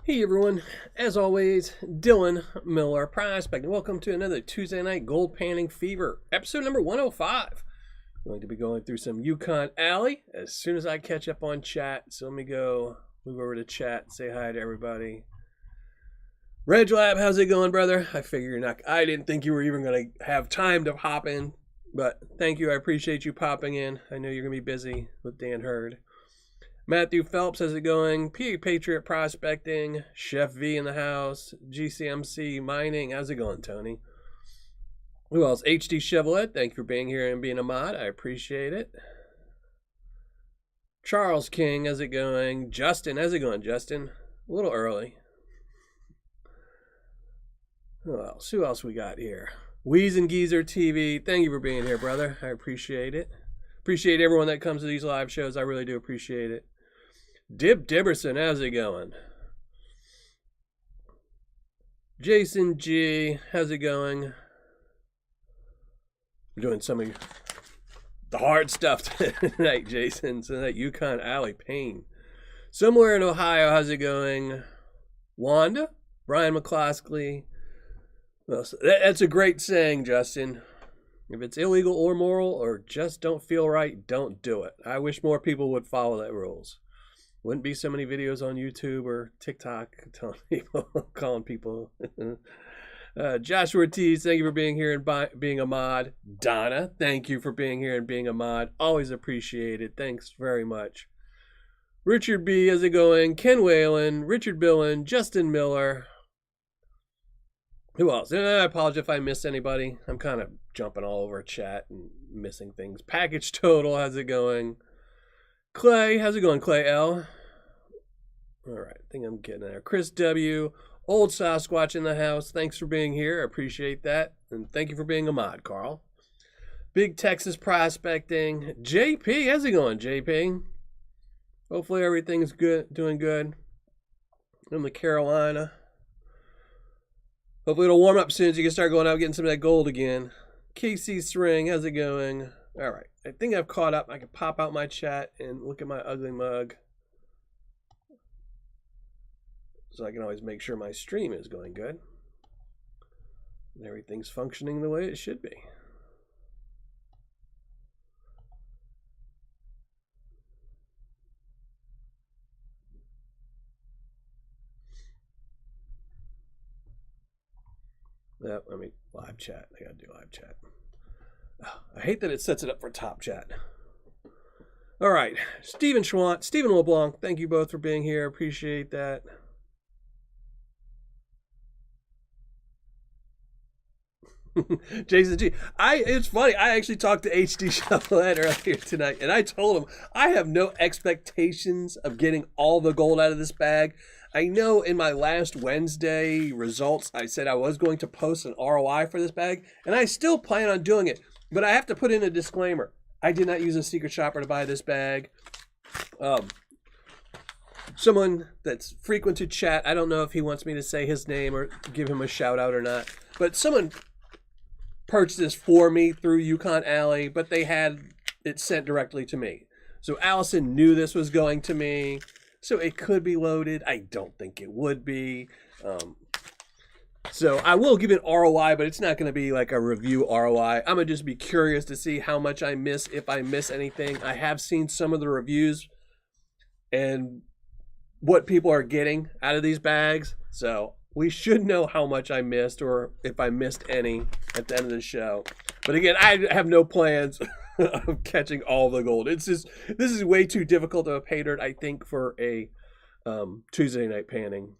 Hey everyone, as always, Dylan Miller, Prospect, and welcome to another Tuesday Night Gold Panning Fever, episode number 105. I'm going to be going through some YukonAli as soon as I catch up on chat, so let me go move over to chat and say hi to everybody. Reg Lab, how's it going, brother? I figure you're not, I didn't think you were even going to have time to hop in, but thank you, I appreciate you popping in. I know you're going to be busy with Dan Hurd. Matthew Phelps, how's it going? Paydirt Prospecting, Chef V in the house, GCMC Mining, how's it going, Tony? Who else? HD Chevrolet, thank you for being here and being a mod, I appreciate it. Charles King, how's it going? Justin, how's it going, Justin? A little early. Who else? Who else we got here? Wheeze and Geezer TV, thank you for being here, brother. I appreciate it. Appreciate everyone that comes to these live shows. I really do appreciate it. Dibberson, how's it going? Jason G, how's it going? We're doing some of the hard stuff tonight, Jason. So that YukonAli pain. Somewhere in Ohio, how's it going? Wanda, Brian McCloskey. Well, that's a great saying, Justin. If it's illegal or moral or just don't feel right, don't do it. I wish more people would follow that rules. Wouldn't be so many videos on YouTube or TikTok telling people, calling people. Joshua Ortiz, thank you for being here and being a mod. Donna, thank you for being here and being a mod. Always appreciated. Thanks very much. Richard B, how's it going? Ken Whalen, Richard Billen, Justin Miller. Who else? I apologize if I missed anybody. I'm kind of jumping all over chat and missing things. Package Total, how's it going? Clay, how's it going, Clay L? All right, I think I'm getting there. Chris W, Old Sasquatch in the house. Thanks for being here. I appreciate that. And thank you for being a mod, Carl. Big Texas Prospecting. JP, how's it going, JP? Hopefully everything's good, doing good. I'm in Carolina. Hopefully it'll warm up soon so you can start going out getting some of that gold again. KC String, how's it going? All right, I think I've caught up. I can pop out my chat and look at my ugly mug. So I can always make sure my stream is going good. And everything's functioning the way it should be. Yep, I mean, live chat. I gotta do live chat. Oh, I hate that it sets it up for top chat. All right, Stephen Schwant, Stephen LeBlanc, thank you both for being here. Appreciate that. Jason G. It's funny. I actually talked to HD Chevrolet earlier tonight, and I told him I have no expectations of getting all the gold out of this bag. I know in my last Wednesday results, I said I was going to post an ROI for this bag, and I still plan on doing it. But I have to put in a disclaimer. I did not use a secret shopper to buy this bag. Someone that's frequent to chat, I don't know if he wants me to say his name or give him a shout out or not, but someone purchased this for me through YukonAli, but they had it sent directly to me. So Allison knew this was going to me. So it could be loaded. I don't think it would be. So I will give it ROI, but it's not going to be like a review ROI. I'm going to just be curious to see how much I miss, if I miss anything. I have seen some of the reviews and what people are getting out of these bags. So we should know how much I missed or if I missed any at the end of the show. But again, I have no plans of catching all the gold. It's just, this is way too difficult of a pay dirt, I think, for a Tuesday night panning.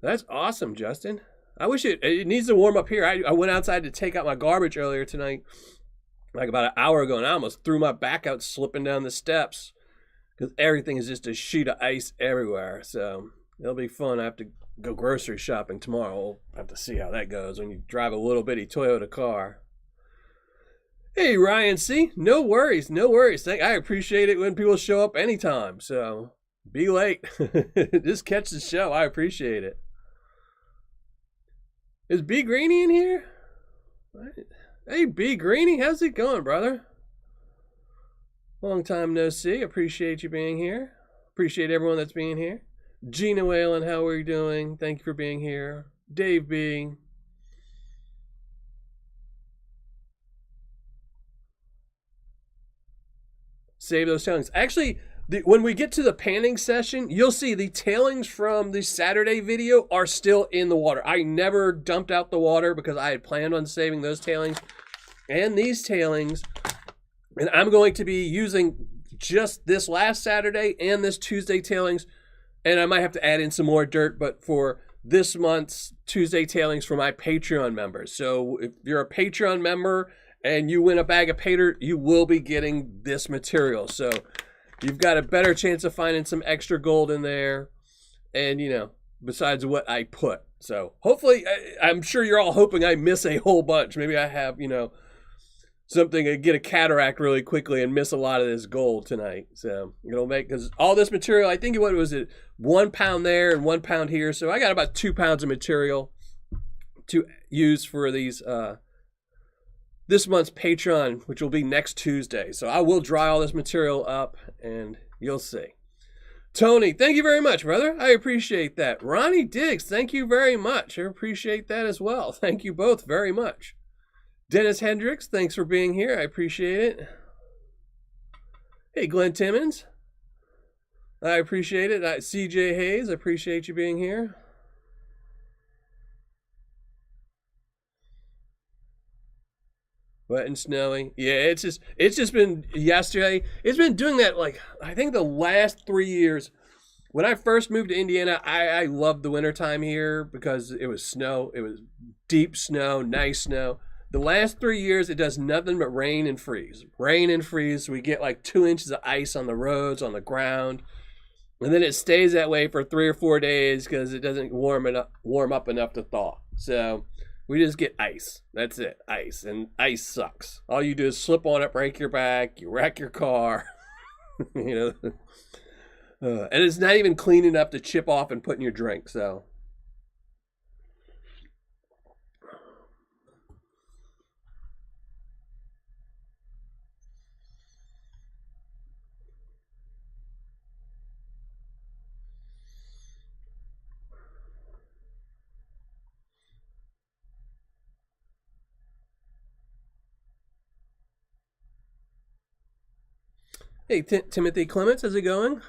That's awesome, Justin. I wish it needs to warm up here. I went outside to take out my garbage earlier tonight, like about an hour ago, and I almost threw my back out slipping down the steps because everything is just a sheet of ice everywhere. So it'll be fun. I have to go grocery shopping tomorrow. We'll have to see how that goes when you drive a little bitty Toyota car. Hey, Ryan C. No worries. No worries. I appreciate it when people show up anytime. So be late. Just catch the show. I appreciate it. Is B Greeny in here? Hey, B Greeny. How's it going, brother? Long time no see. Appreciate you being here. Appreciate everyone that's being here. Gina Whalen, how are you doing? Thank you for being here. Dave B. Save those tailings. Actually, when we get to the panning session, you'll see the tailings from the Saturday video are still in the water. I never dumped out the water because I had planned on saving those tailings and these tailings. And I'm going to be using just this last Saturday and this Tuesday tailings. And I might have to add in some more dirt, but for this month's Tuesday tailings for my Patreon members. So if you're a Patreon member and you win a bag of Paydirt, you will be getting this material. So you've got a better chance of finding some extra gold in there. And, you know, besides what I put. So hopefully, I'm sure you're all hoping I miss a whole bunch. Maybe I have, you know, something to get a cataract really quickly and miss a lot of this gold tonight. So it'll make, because all this material, I think what was it, 1 pound there and 1 pound here. So I got about 2 pounds of material to use for these, this month's Patreon, which will be next Tuesday. So I will dry all this material up and you'll see. Tony, thank you very much, brother. I appreciate that. Ronnie Diggs, thank you very much. I appreciate that as well. Thank you both very much. Dennis Hendricks, thanks for being here. I appreciate it. Hey, Glenn Timmons. I appreciate it. CJ Hayes, I appreciate you being here. Wet and snowy. Yeah, it's just been yesterday. It's been doing that, like, I think the last 3 years. When I first moved to Indiana, I loved the wintertime here because it was snow. It was deep snow, nice snow. The last 3 years, it does nothing but rain and freeze. Rain and freeze. We get like 2 inches of ice on the roads, on the ground. And then it stays that way for 3 or 4 days because it doesn't warm up enough to thaw. So we just get ice. That's it, ice. And ice sucks. All you do is slip on it, break your back, you wreck your car. You know. And it's not even clean enough to chip off and put in your drink, so. Hey, Timothy Clements, how's it going?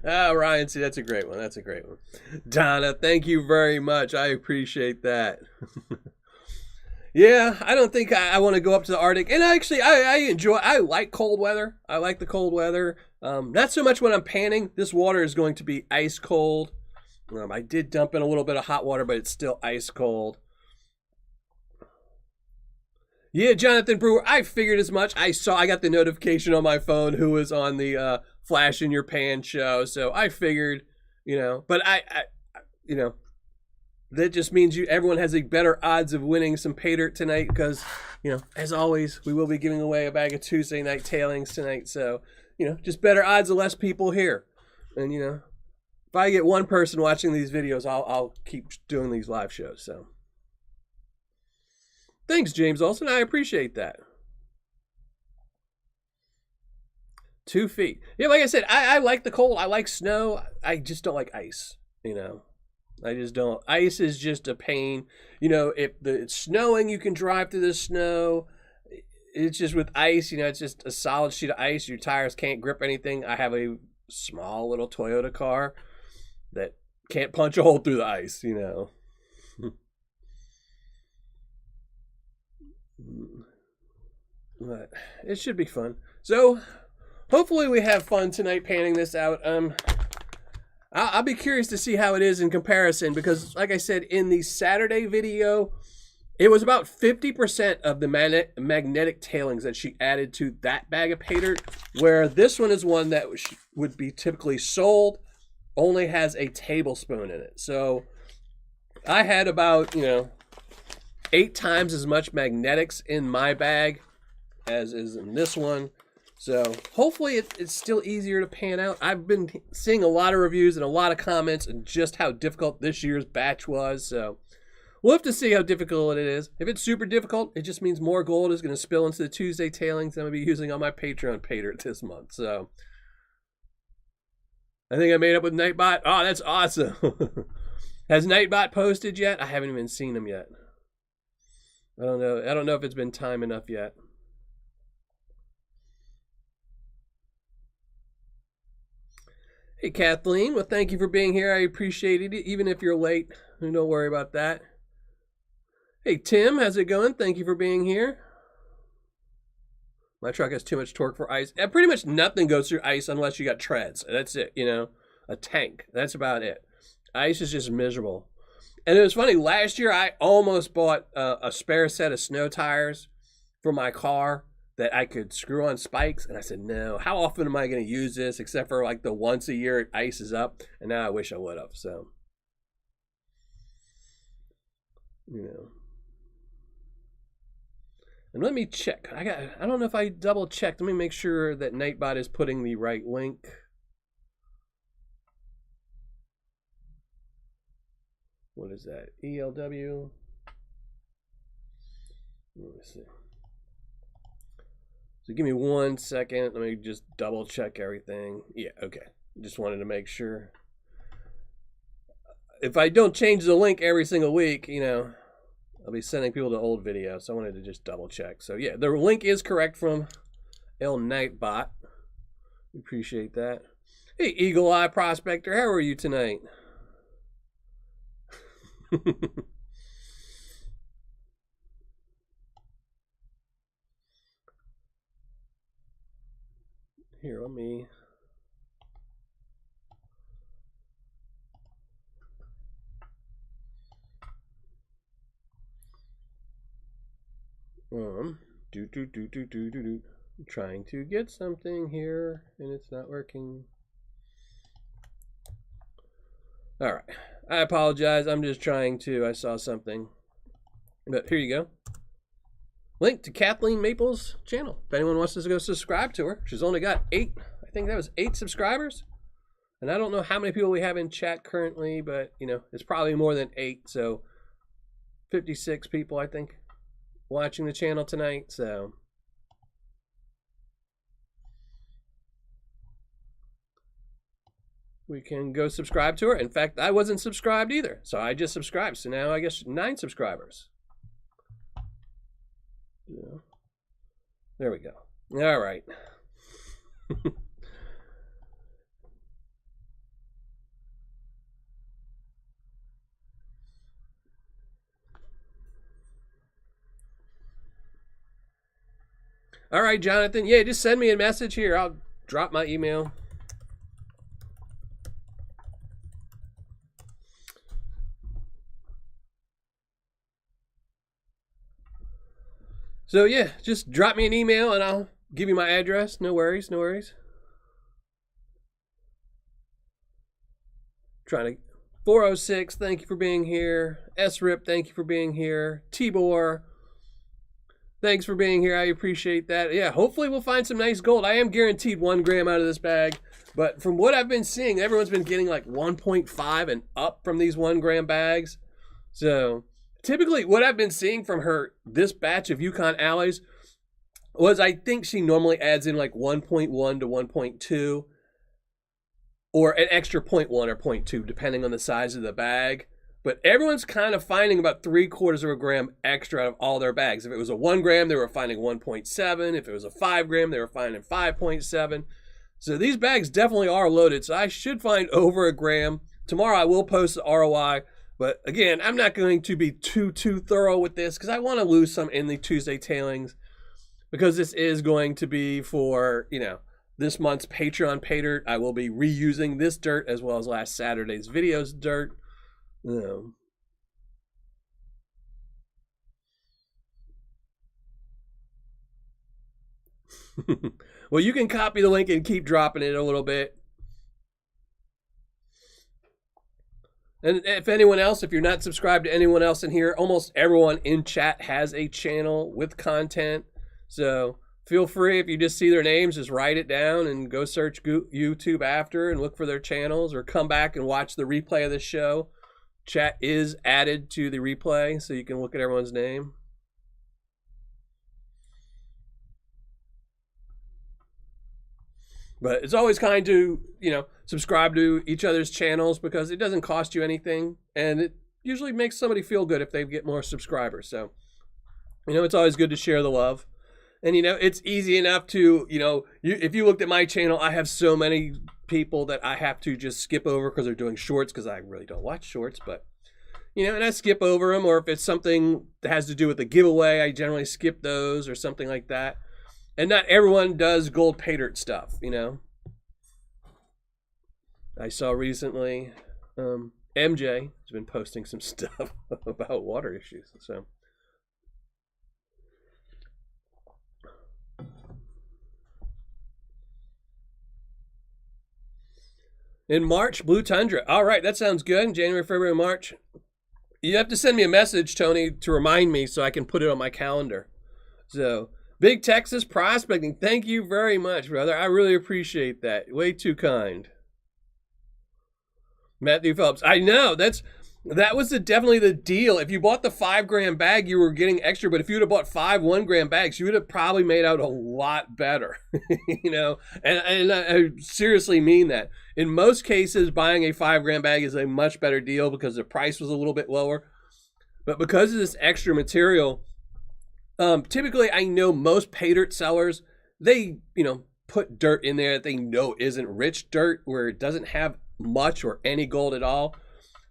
Ryan, see, that's a great one. That's a great one. Donna, thank you very much. I appreciate that. Yeah, I don't think I want to go up to the Arctic. And actually, I like cold weather. I like the cold weather. Not so much when I'm panning. This water is going to be ice cold. I did dump in a little bit of hot water, but it's still ice cold. Yeah, Jonathan Brewer, I figured as much. I got the notification on my phone who was on the Flash in Your Pan show, so I figured, you know, but I you know, that just means everyone has a better odds of winning some Paydirt tonight because, you know, as always, we will be giving away a bag of Tuesday night tailings tonight, so, you know, just better odds of less people here. And, you know, if I get one person watching these videos, I'll keep doing these live shows, so. Thanks, James Olson. I appreciate that. 2 feet. Yeah, like I said, I like the cold. I like snow. I just don't like ice, you know. I just don't. Ice is just a pain. You know, if it's snowing, you can drive through the snow. It's just with ice, you know, it's just a solid sheet of ice. Your tires can't grip anything. I have a small little Toyota car that can't punch a hole through the ice, you know. But it should be fun. So hopefully we have fun tonight panning this out. I'll be curious to see how it is in comparison because, like I said, in the Saturday video, it was about 50% of the magnetic tailings that she added to that bag of Paydirt, where this one is one that would be typically sold, only has a tablespoon in it. So I had about, you know, 8 times as much magnetics in my bag as is in this one. So hopefully it's still easier to pan out. I've been seeing a lot of reviews and a lot of comments and just how difficult this year's batch was. So We'll have to see how difficult it is. If it's super difficult, it just means more gold is going to spill into the Tuesday tailings that I'm going to be using on my Patreon Paydirt this month. So I think I made up with Nightbot. Oh, that's awesome. Has Nightbot posted yet? I haven't even seen him yet. I don't know. I don't know if it's been time enough yet. Hey, Kathleen. Well, thank you for being here. I appreciate it. Even if you're late, don't worry about that. Hey, Tim. How's it going? Thank you for being here. My truck has too much torque for ice. And pretty much nothing goes through ice unless you got treads. That's it, you know. A tank. That's about it. Ice is just miserable. And it was funny. Last year, I almost bought a spare set of snow tires for my car that I could screw on spikes. And I said, no, how often am I going to use this except for like the once a year it ices up? And now I wish I would have. So, you know. And let me check. I don't know if I double checked. Let me make sure that Nightbot is putting the right link. What is that? ELW. Let me see. So give me 1 second. Let me just double check everything. Yeah, okay. Just wanted to make sure. If I don't change the link every single week, you know, I'll be sending people to old videos. So I wanted to just double check. So yeah, the link is correct from El Nightbot. Appreciate that. Hey, Eagle Eye Prospector, how are you tonight? Here, let me. I'm trying to get something here, and it's not working. All right. I apologize. I'm just trying to. I saw something. But here you go. Link to Kathleen Maple's channel. If anyone wants to go subscribe to her. She's only got 8. I think that was 8 subscribers. And I don't know how many people we have in chat currently, but, you know, it's probably more than 8. So 56 people, I think, watching the channel tonight. So we can go subscribe to her. In fact, I wasn't subscribed either. So I just subscribed. So now I guess 9 subscribers. Yeah. There we go. All right. All right, Jonathan. Yeah, just send me a message here. I'll drop my email. So yeah, just drop me an email and I'll give you my address. No worries, no worries. Trying to 406, thank you for being here. SRIP, thank you for being here. Tibor, thanks for being here. I appreciate that. Yeah, hopefully we'll find some nice gold. I am guaranteed 1 gram out of this bag. But from what I've been seeing, everyone's been getting like 1.5 and up from these 1 gram bags. So typically, what I've been seeing from her, this batch of YukonAlis, was I think she normally adds in like 1.1 to 1.2, or an extra 0.1 or 0.2, depending on the size of the bag. But everyone's kind of finding about 3/4 of a gram extra out of all their bags. If it was a 1 gram, they were finding 1.7. If it was a 5 gram, they were finding 5.7. So these bags definitely are loaded. So I should find over a gram. Tomorrow I will post the ROI. But again, I'm not going to be too thorough with this because I want to lose some in the Tuesday tailings, because this is going to be for, you know, this month's Patreon Paydirt. I will be reusing this dirt as well as last Saturday's video's dirt. You know. Well, you can copy the link and keep dropping it a little bit. And if anyone else, if you're not subscribed to anyone else in here, almost everyone in chat has a channel with content. So feel free, if you just see their names, just write it down and go search YouTube after and look for their channels, or come back and watch the replay of the show. chat is added to the replay, so you can look at everyone's name. But it's always kind to, subscribe to each other's channels because it doesn't cost you anything. And it usually makes somebody feel good if they get more subscribers. So, it's always good to share the love. And, it's easy enough to, if you looked at my channel, I have so many people that I have to just skip over because they're doing shorts, because I really don't watch shorts. But, and I skip over them. Or if it's something that has to do with the giveaway, I generally skip those or something like that. And not everyone does gold Paydirt stuff, I saw recently MJ has been posting some stuff about water issues. So in March, Blue Tundra. All right, that sounds good. January, February, March. You have to send me a message, Tony, to remind me so I can put it on my calendar. So Big Texas Prospecting. Thank you very much, brother. I really appreciate that. Way too kind. Matthew Phillips. I know. That was definitely the deal. If you bought the 5 gram bag, you were getting extra. But if you would have bought 5 1 gram bags, you would have probably made out a lot better. And I seriously mean that. In most cases, buying a 5 gram bag is a much better deal because the price was a little bit lower. But because of this extra material, typically, I know most Paydirt sellers, they, put dirt in there that they know isn't rich dirt, where it doesn't have much or any gold at all.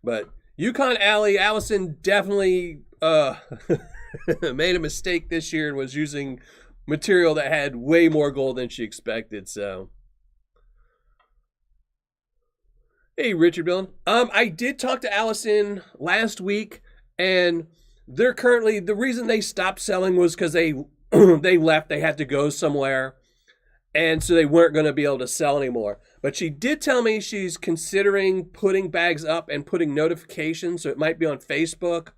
But YukonAli, Allison definitely made a mistake this year and was using material that had way more gold than she expected. So, hey, Richard Billin. I did talk to Allison last week, and they're currently, the reason they stopped selling was because they left. They had to go somewhere, and so they weren't going to be able to sell anymore. But she did tell me she's considering putting bags up and putting notifications, so it might be on Facebook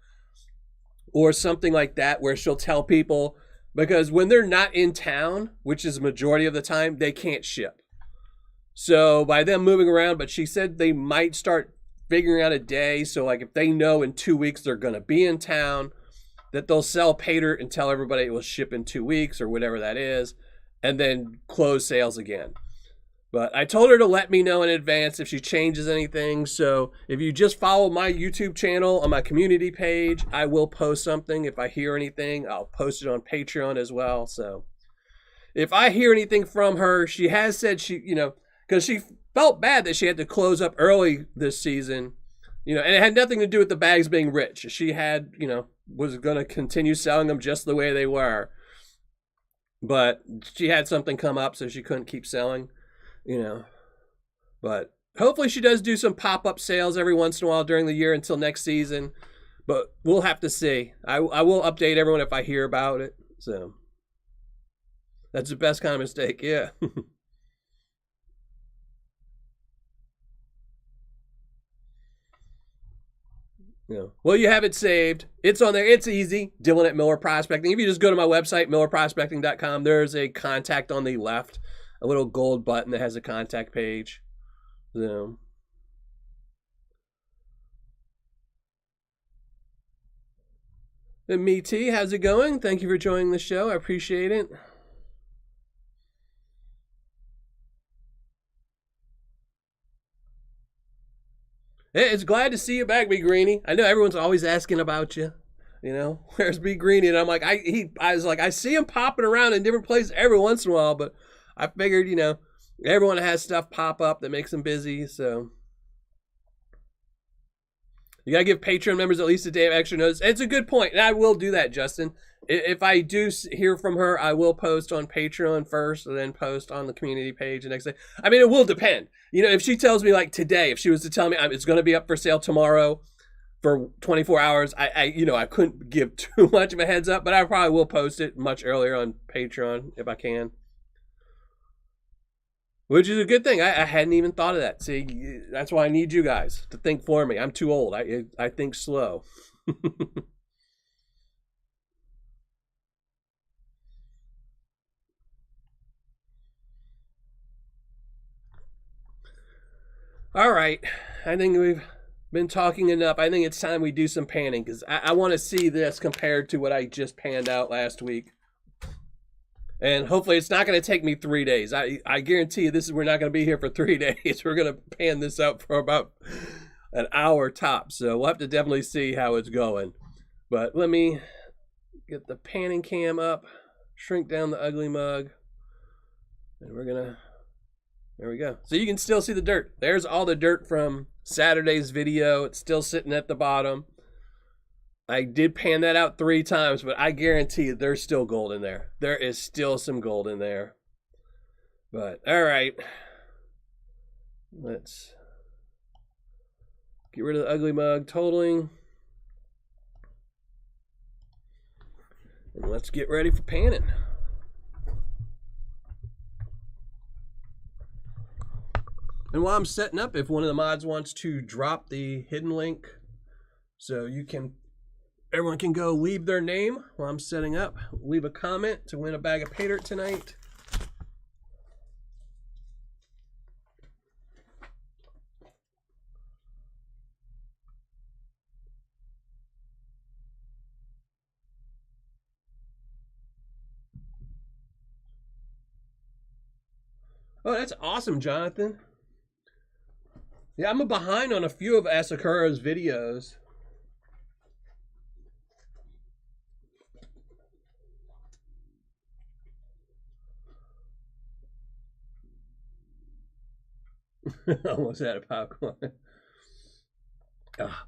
or something like that, where she'll tell people, because when they're not in town, which is the majority of the time, they can't ship. So by them moving around, but she said they might start figuring out a day. So like if they know in 2 weeks they're going to be in town, that they'll sell Paydirt and tell everybody it will ship in 2 weeks or whatever that is, and then close sales again. But I told her to let me know in advance if she changes anything. So if you just follow my YouTube channel on my community page, I will post something. If I hear anything, I'll post it on Patreon as well. So if I hear anything from her, she has said because she felt bad that she had to close up early this season, and it had nothing to do with the bags being rich. She had, was going to continue selling them just the way they were. But she had something come up, so she couldn't keep selling, But hopefully she does do some pop-up sales every once in a while during the year until next season. But we'll have to see. I will update everyone if I hear about it. So that's the best kind of mistake, yeah. Well, you have it saved. It's on there. It's easy. Dylan at Miller Prospecting. If you just go to my website, millerprospecting.com, there's a contact on the left, a little gold button that has a contact page. So, and me T, how's it going? Thank you for joining the show. I appreciate it. Hey, it's glad to see you back, B Greenie. I know everyone's always asking about you. Where's B Greenie? And I'm like, I was like, I see him popping around in different places every once in a while, but I figured, everyone has stuff pop up that makes them busy, so you gotta give Patreon members at least a day of extra notice. It's a good point, and I will do that, Justin. If I do hear from her, I will post on Patreon first and then post on the community page the next day. I mean, it will depend. If she tells me like today, if she was to tell me it's going to be up for sale tomorrow for 24 hours, I couldn't give too much of a heads up, but I probably will post it much earlier on Patreon if I can. Which is a good thing. I hadn't even thought of that. See, that's why I need you guys to think for me. I'm too old. I think slow. All right. I think we've been talking enough. I think it's time we do some panning because I want to see this compared to what I just panned out last week. And hopefully it's not going to take me 3 days. I guarantee you we're not going to be here for 3 days. We're going to pan this out for about an hour tops. So we'll have to definitely see how it's going. But let me get the panning cam up, shrink down the ugly mug. And we're going to, there we go. So you can still see the dirt. There's all the dirt from Saturday's video. It's still sitting at the bottom. I did pan that out 3 times, but I guarantee you there's still gold in there. There is still some gold in there. But, all right. Let's get rid of the ugly mug totaling. And let's get ready for panning. And while I'm setting up, if one of the mods wants to drop the hidden link so everyone can go leave their name while I'm setting up, leave a comment to win a bag of Paydirt tonight. Oh, that's awesome, Jonathan. Yeah, I'm behind on a few of Asakura's videos. Almost out of popcorn.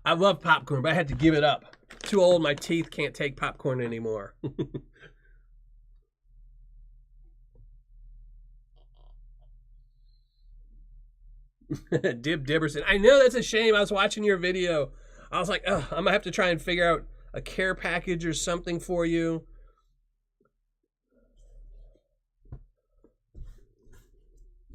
I love popcorn, but I had to give it up. Too old, my teeth can't take popcorn anymore. Dibberson. I know that's a shame. I was watching your video. I was like, oh, I'm gonna have to try and figure out a care package or something for you.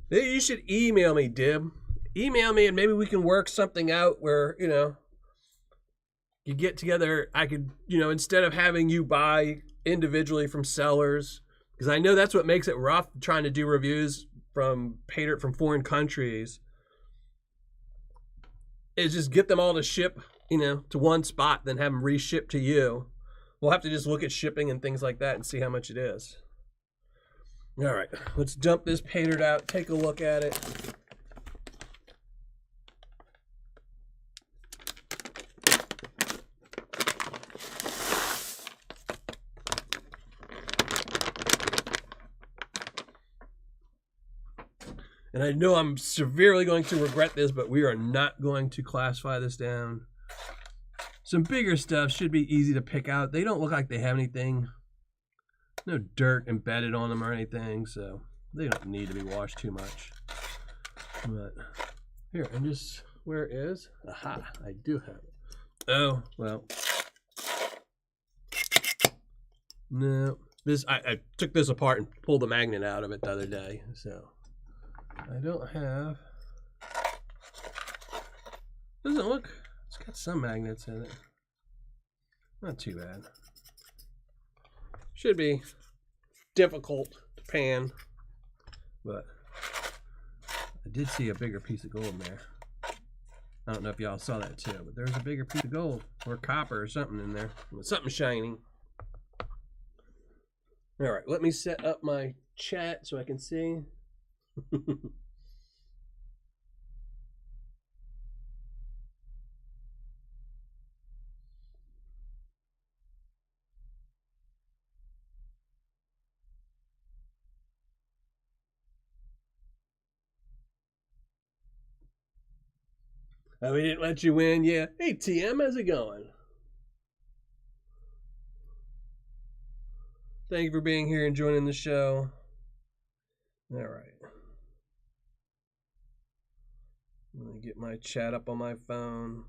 You should email me, Dib. Email me and maybe we can work something out where, you get together. I could, instead of having you buy individually from sellers, because I know that's what makes it rough trying to do reviews from Paydirt from foreign countries, is just get them all to ship, to one spot, then have them reshipped to you. We'll have to just look at shipping and things like that and see how much it is. All right, let's dump this Paydirt out, take a look at it. And I know I'm severely going to regret this, but we are not going to classify this down. Some bigger stuff should be easy to pick out. They don't look like they have anything. No dirt embedded on them or anything, so they don't need to be washed too much. But here, and just where it is. Aha, I do have it. Oh, well. No. I took this apart and pulled the magnet out of it the other day, so I don't have. Doesn't look. It's got some magnets in it. Not too bad. Should be difficult to pan, but I did see a bigger piece of gold in there. I don't know if y'all saw that too, but there's a bigger piece of gold or copper or something in there. Something shiny. All right, let me set up my chat so I can see. Oh, we didn't let you win? Yeah. Hey, TM, how's it going? Thank you for being here and joining the show. All right. Let me get my chat up on my phone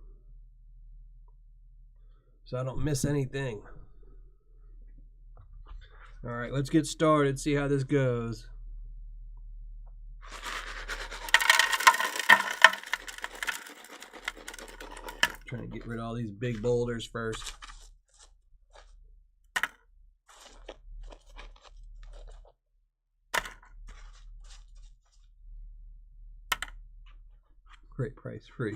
so I don't miss anything. All right, let's get started, see how this goes. Trying to get rid of all these big boulders first. Great price, free.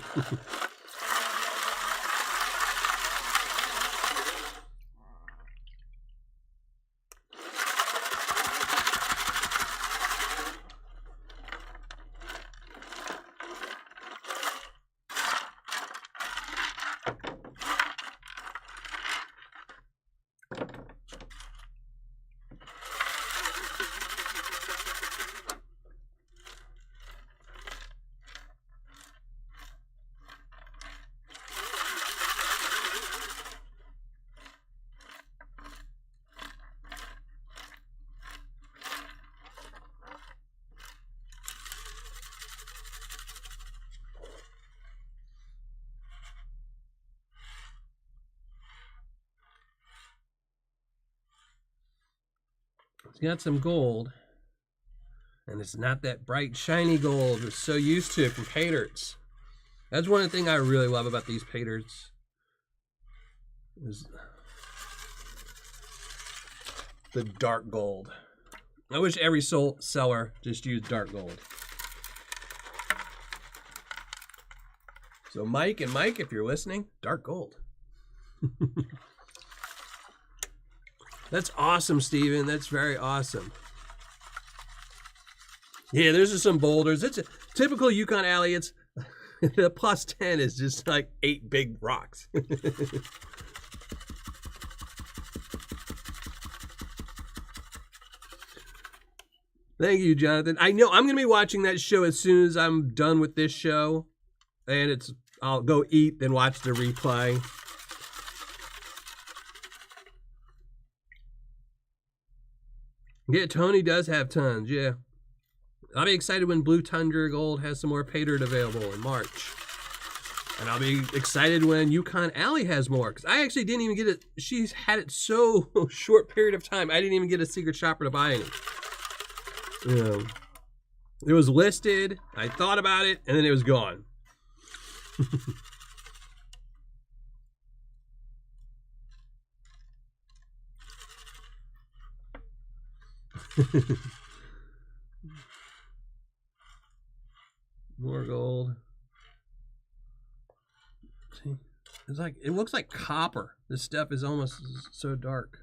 It's got some gold, and it's not that bright, shiny gold we're so used to from Paydirts. That's one of the things I really love about these Paydirts. Is the dark gold. I wish every seller just used dark gold. So Mike, if you're listening, dark gold. That's awesome, Steven. That's very awesome. Yeah, there's some boulders. It's a typical YukonAli. It's the plus 10 is just like 8 big rocks. Thank you, Jonathan. I know I'm going to be watching that show as soon as I'm done with this show. And I'll go eat, then watch the replay. Yeah, Tony does have tons, yeah. I'll be excited when Blue Tundra Gold has some more Paydirt available in March. And I'll be excited when YukonAli has more. Because I actually didn't even get it. She's had it so short period of time. I didn't even get a secret shopper to buy any. It was listed. I thought about it. And then it was gone. More gold. See, it's like it looks like copper. This stuff is almost so dark.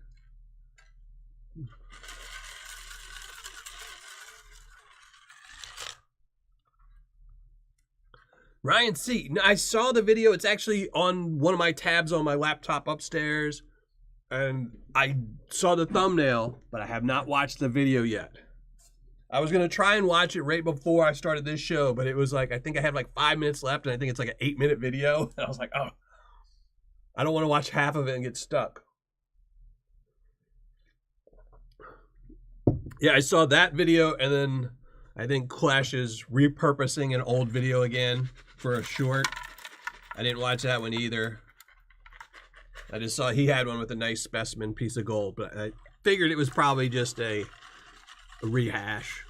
Ryan C. I saw the video. It's actually on one of my tabs on my laptop upstairs. And I saw the thumbnail, but I have not watched the video yet. I was going to try and watch it right before I started this show, but it was like, I think I had like 5 minutes left, and I think it's like an 8-minute video. And I was like, oh, I don't want to watch half of it and get stuck. Yeah, I saw that video, and then I think Clash is repurposing an old video again for a short. I didn't watch that one either. I just saw he had one with a nice specimen piece of gold, but I figured it was probably just a rehash.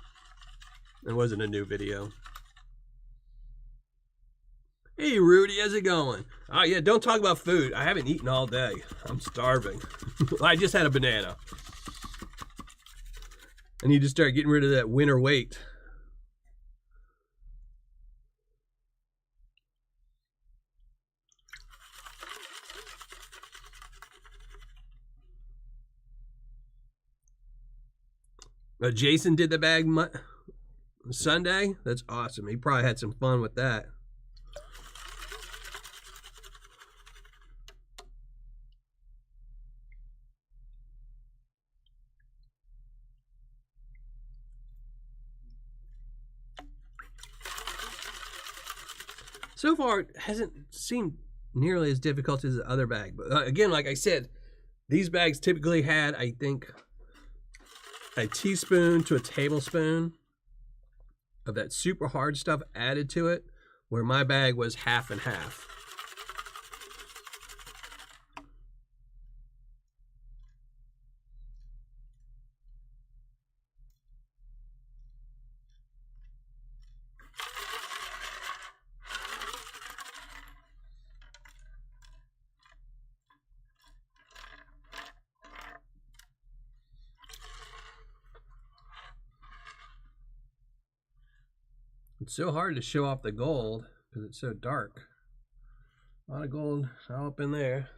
It wasn't a new video. Hey, Rudy, how's it going? Oh, yeah, don't talk about food. I haven't eaten all day. I'm starving. I just had a banana. I need to start getting rid of that winter weight. Jason did the bag Sunday. That's awesome. He probably had some fun with that. So far, it hasn't seemed nearly as difficult as the other bag. But again, like I said, these bags typically had, I think, a teaspoon to a tablespoon of that super hard stuff added to it, where my bag was half and half. It's so hard to show off the gold because it's so dark. A lot of gold all up in there.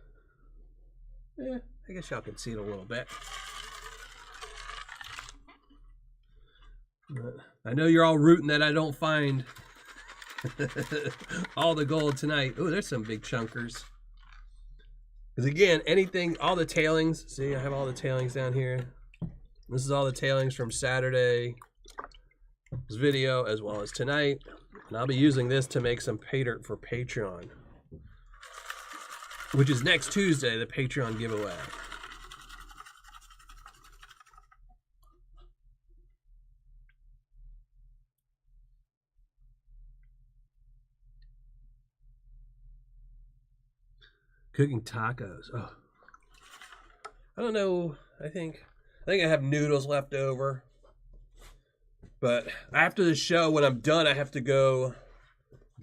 Yeah, I guess y'all can see it a little bit. I know you're all rooting that I don't find all the gold tonight. Oh, there's some big chunkers. Because again, anything, all the tailings, see, I have all the tailings down here. This is all the tailings from Saturday's video as well as tonight. And I'll be using this to make some Paydirt for Patreon, which is next Tuesday, the Patreon giveaway. Cooking tacos. Oh, I don't know. I think I have noodles left over. But after the show, when I'm done, I have to go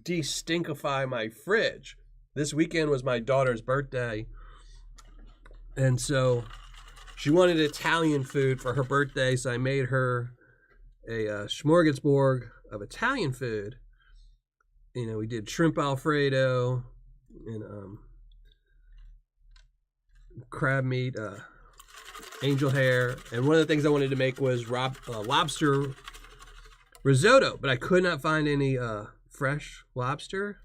de-stinkify my fridge. This weekend was my daughter's birthday, and so she wanted Italian food for her birthday. So I made her a smorgasbord of Italian food. You know, we did shrimp Alfredo and crab meat, angel hair, and one of the things I wanted to make was lobster risotto, but I could not find any fresh lobster,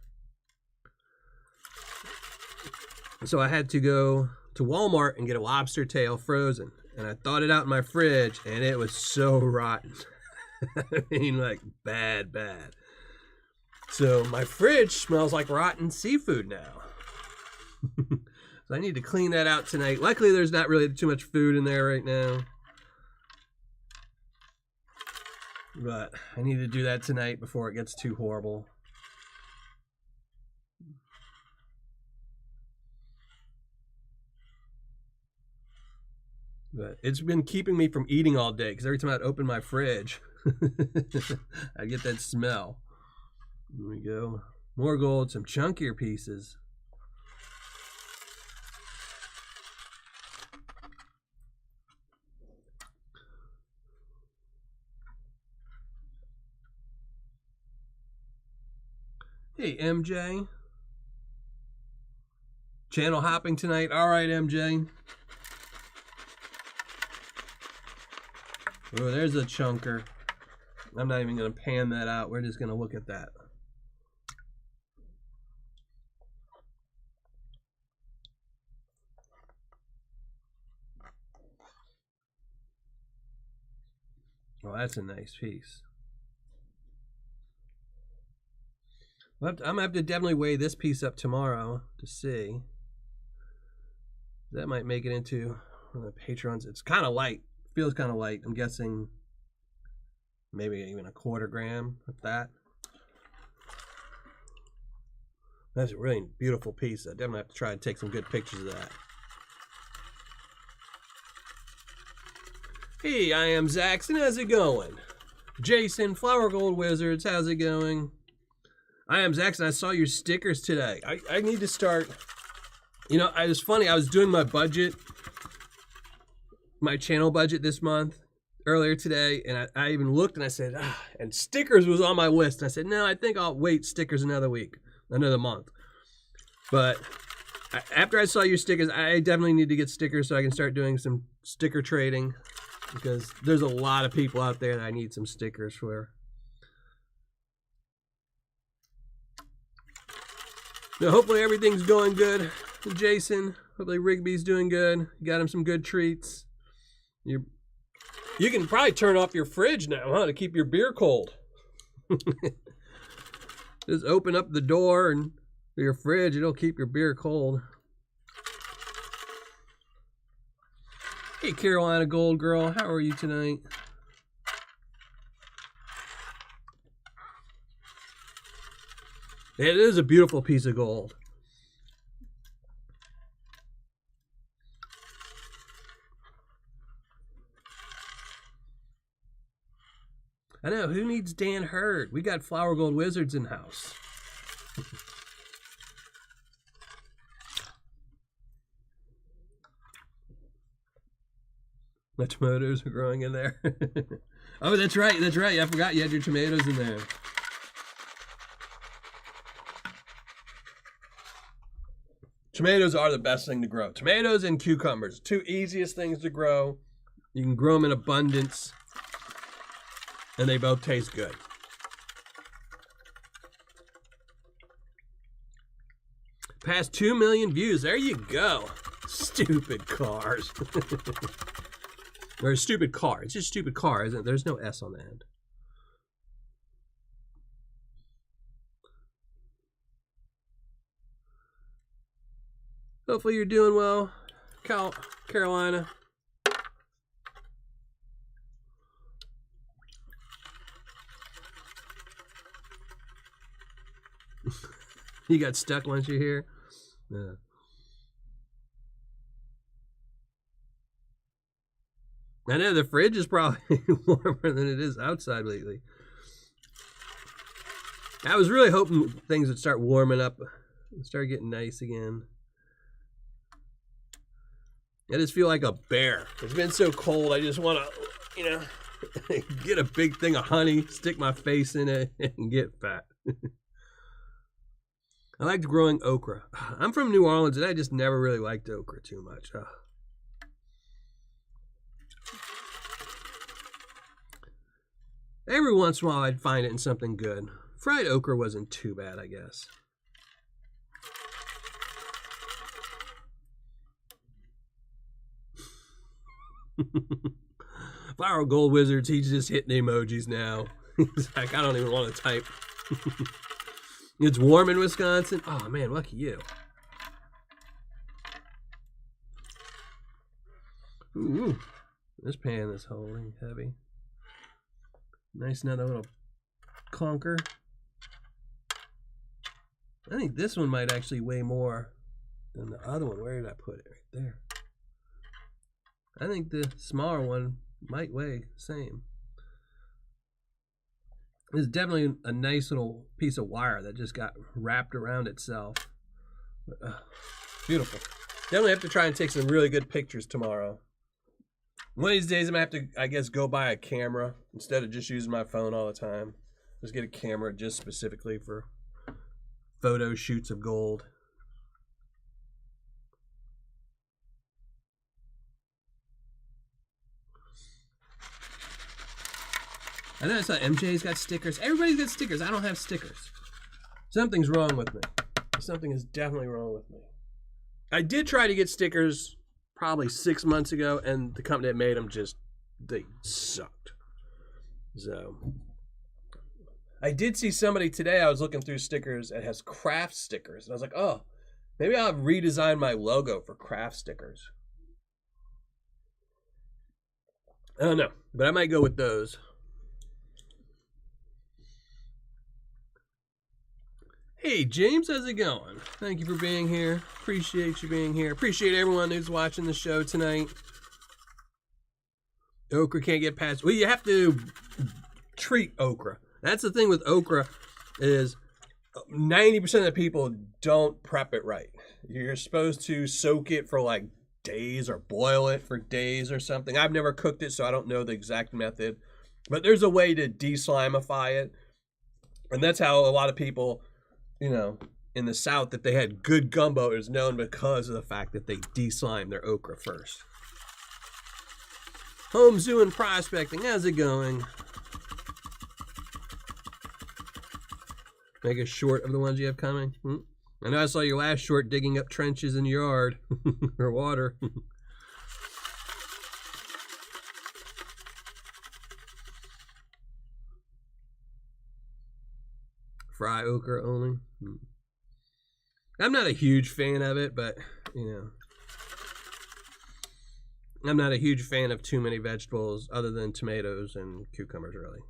so I had to go to Walmart and get a lobster tail frozen, and I thawed it out in my fridge, and it was so rotten. I mean, like bad. So my fridge smells like rotten seafood now. So I need to clean that out tonight. Luckily, there's not really too much food in there right now. But I need to do that tonight before it gets too horrible. But it's been keeping me from eating all day because every time I'd open my fridge, I get that smell. There we go. More gold, some chunkier pieces. Hey, MJ. Channel hopping tonight. All right, MJ. Oh, there's a chunker. I'm not even going to pan that out. We're just going to look at that. Oh, that's a nice piece. I'm going to have to definitely weigh this piece up tomorrow to see. That might make it into one of the Patrons. It's kind of light. Feels kind of light. I'm guessing maybe even a 1/4 gram of that. That's a really beautiful piece. I definitely have to try and take some good pictures of that. Hey, I am Zaxton. How's it going? Jason, Flower Gold Wizards. How's it going? I am Zaxton. I saw your stickers today. I need to start. You know, it was funny. I was doing my budget, my channel budget this month, earlier today, and I even looked and I said, and stickers was on my list. And I said, no, I think I'll wait stickers another month. But after I saw your stickers, I definitely need to get stickers so I can start doing some sticker trading, because there's a lot of people out there that I need some stickers for. Now, hopefully everything's going good, Jason. Hopefully Rigby's doing good. You got him some good treats. You can probably turn off your fridge now, huh, to keep your beer cold. Just open up the door and your fridge. It'll keep your beer cold. Hey, Carolina Gold Girl. How are you tonight? It is a beautiful piece of gold. I know, who needs Dan Hurd? We got Flower Gold Wizards in house. My tomatoes are growing in there. Oh, that's right. I forgot you had your tomatoes in there. Tomatoes are the best thing to grow. Tomatoes and cucumbers, two easiest things to grow. You can grow them in abundance, and they both taste good. Past 2 million views. There you go. Stupid cars. Or stupid car. It's just stupid car, isn't it? There's no S on the end. Hopefully you're doing well, Carolina. You got stuck once you're here? Yeah. I know the fridge is probably warmer than it is outside lately. I was really hoping things would start warming up and start getting nice again. I just feel like a bear. It's been so cold. I just want to, you know, get a big thing of honey, stick my face in it, and get fat. I liked growing okra. I'm from New Orleans, and I just never really liked okra too much. Every once in a while, I'd find it in something good. Fried okra wasn't too bad, I guess. Flower Gold Wizards, he's just hitting the emojis now. He's like, I don't even want to type. It's warm in Wisconsin. Oh man, lucky you. Ooh, this pan is holding heavy. Nice, another little clunker. I think this one might actually weigh more than the other one. Where did I put it? Right there. I think the smaller one might weigh the same. It's definitely a nice little piece of wire that just got wrapped around itself. But, beautiful. Definitely have to try and take some really good pictures tomorrow. One of these days I'm going to have to, I guess, go buy a camera instead of just using my phone all the time. Just get a camera just specifically for photo shoots of gold. I know I saw MJ's got stickers. Everybody's got stickers. I don't have stickers. Something's wrong with me. Something is definitely wrong with me. I did try to get stickers probably 6 months ago, and the company that made them they sucked. So, I did see somebody today, I was looking through stickers, that has craft stickers. And I was like, oh, maybe I'll redesign my logo for craft stickers. I don't know, but I might go with those. Hey, James, how's it going? Thank you for being here. Appreciate you being here. Appreciate everyone who's watching the show tonight. Okra can't get past. Well, you have to treat okra. That's the thing with okra is 90% of the people don't prep it right. You're supposed to soak it for like days or boil it for days or something. I've never cooked it, so I don't know the exact method. But there's a way to de-slimify it. And that's how a lot of people, you know, in the South, that they had good gumbo is known because of the fact that they de-slime their okra first. Home Zoo and Prospecting, how's it going? Make a short of the ones you have coming. I know I saw your last short digging up trenches in your yard for water. Fry okra only. I'm not a huge fan of it, but, you know, I'm not a huge fan of too many vegetables other than tomatoes and cucumbers, really.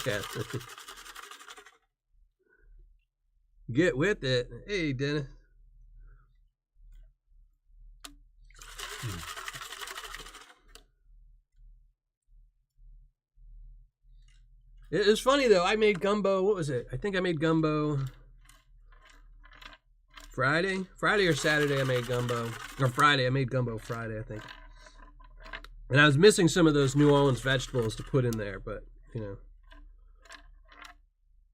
Yeah. Get with it. Hey, Dennis. It's funny though, I made gumbo, what was it? I think I made gumbo Friday or Saturday. I made gumbo, or Friday. I made gumbo Friday, I think. And I was missing some of those New Orleans vegetables to put in there, but, you know,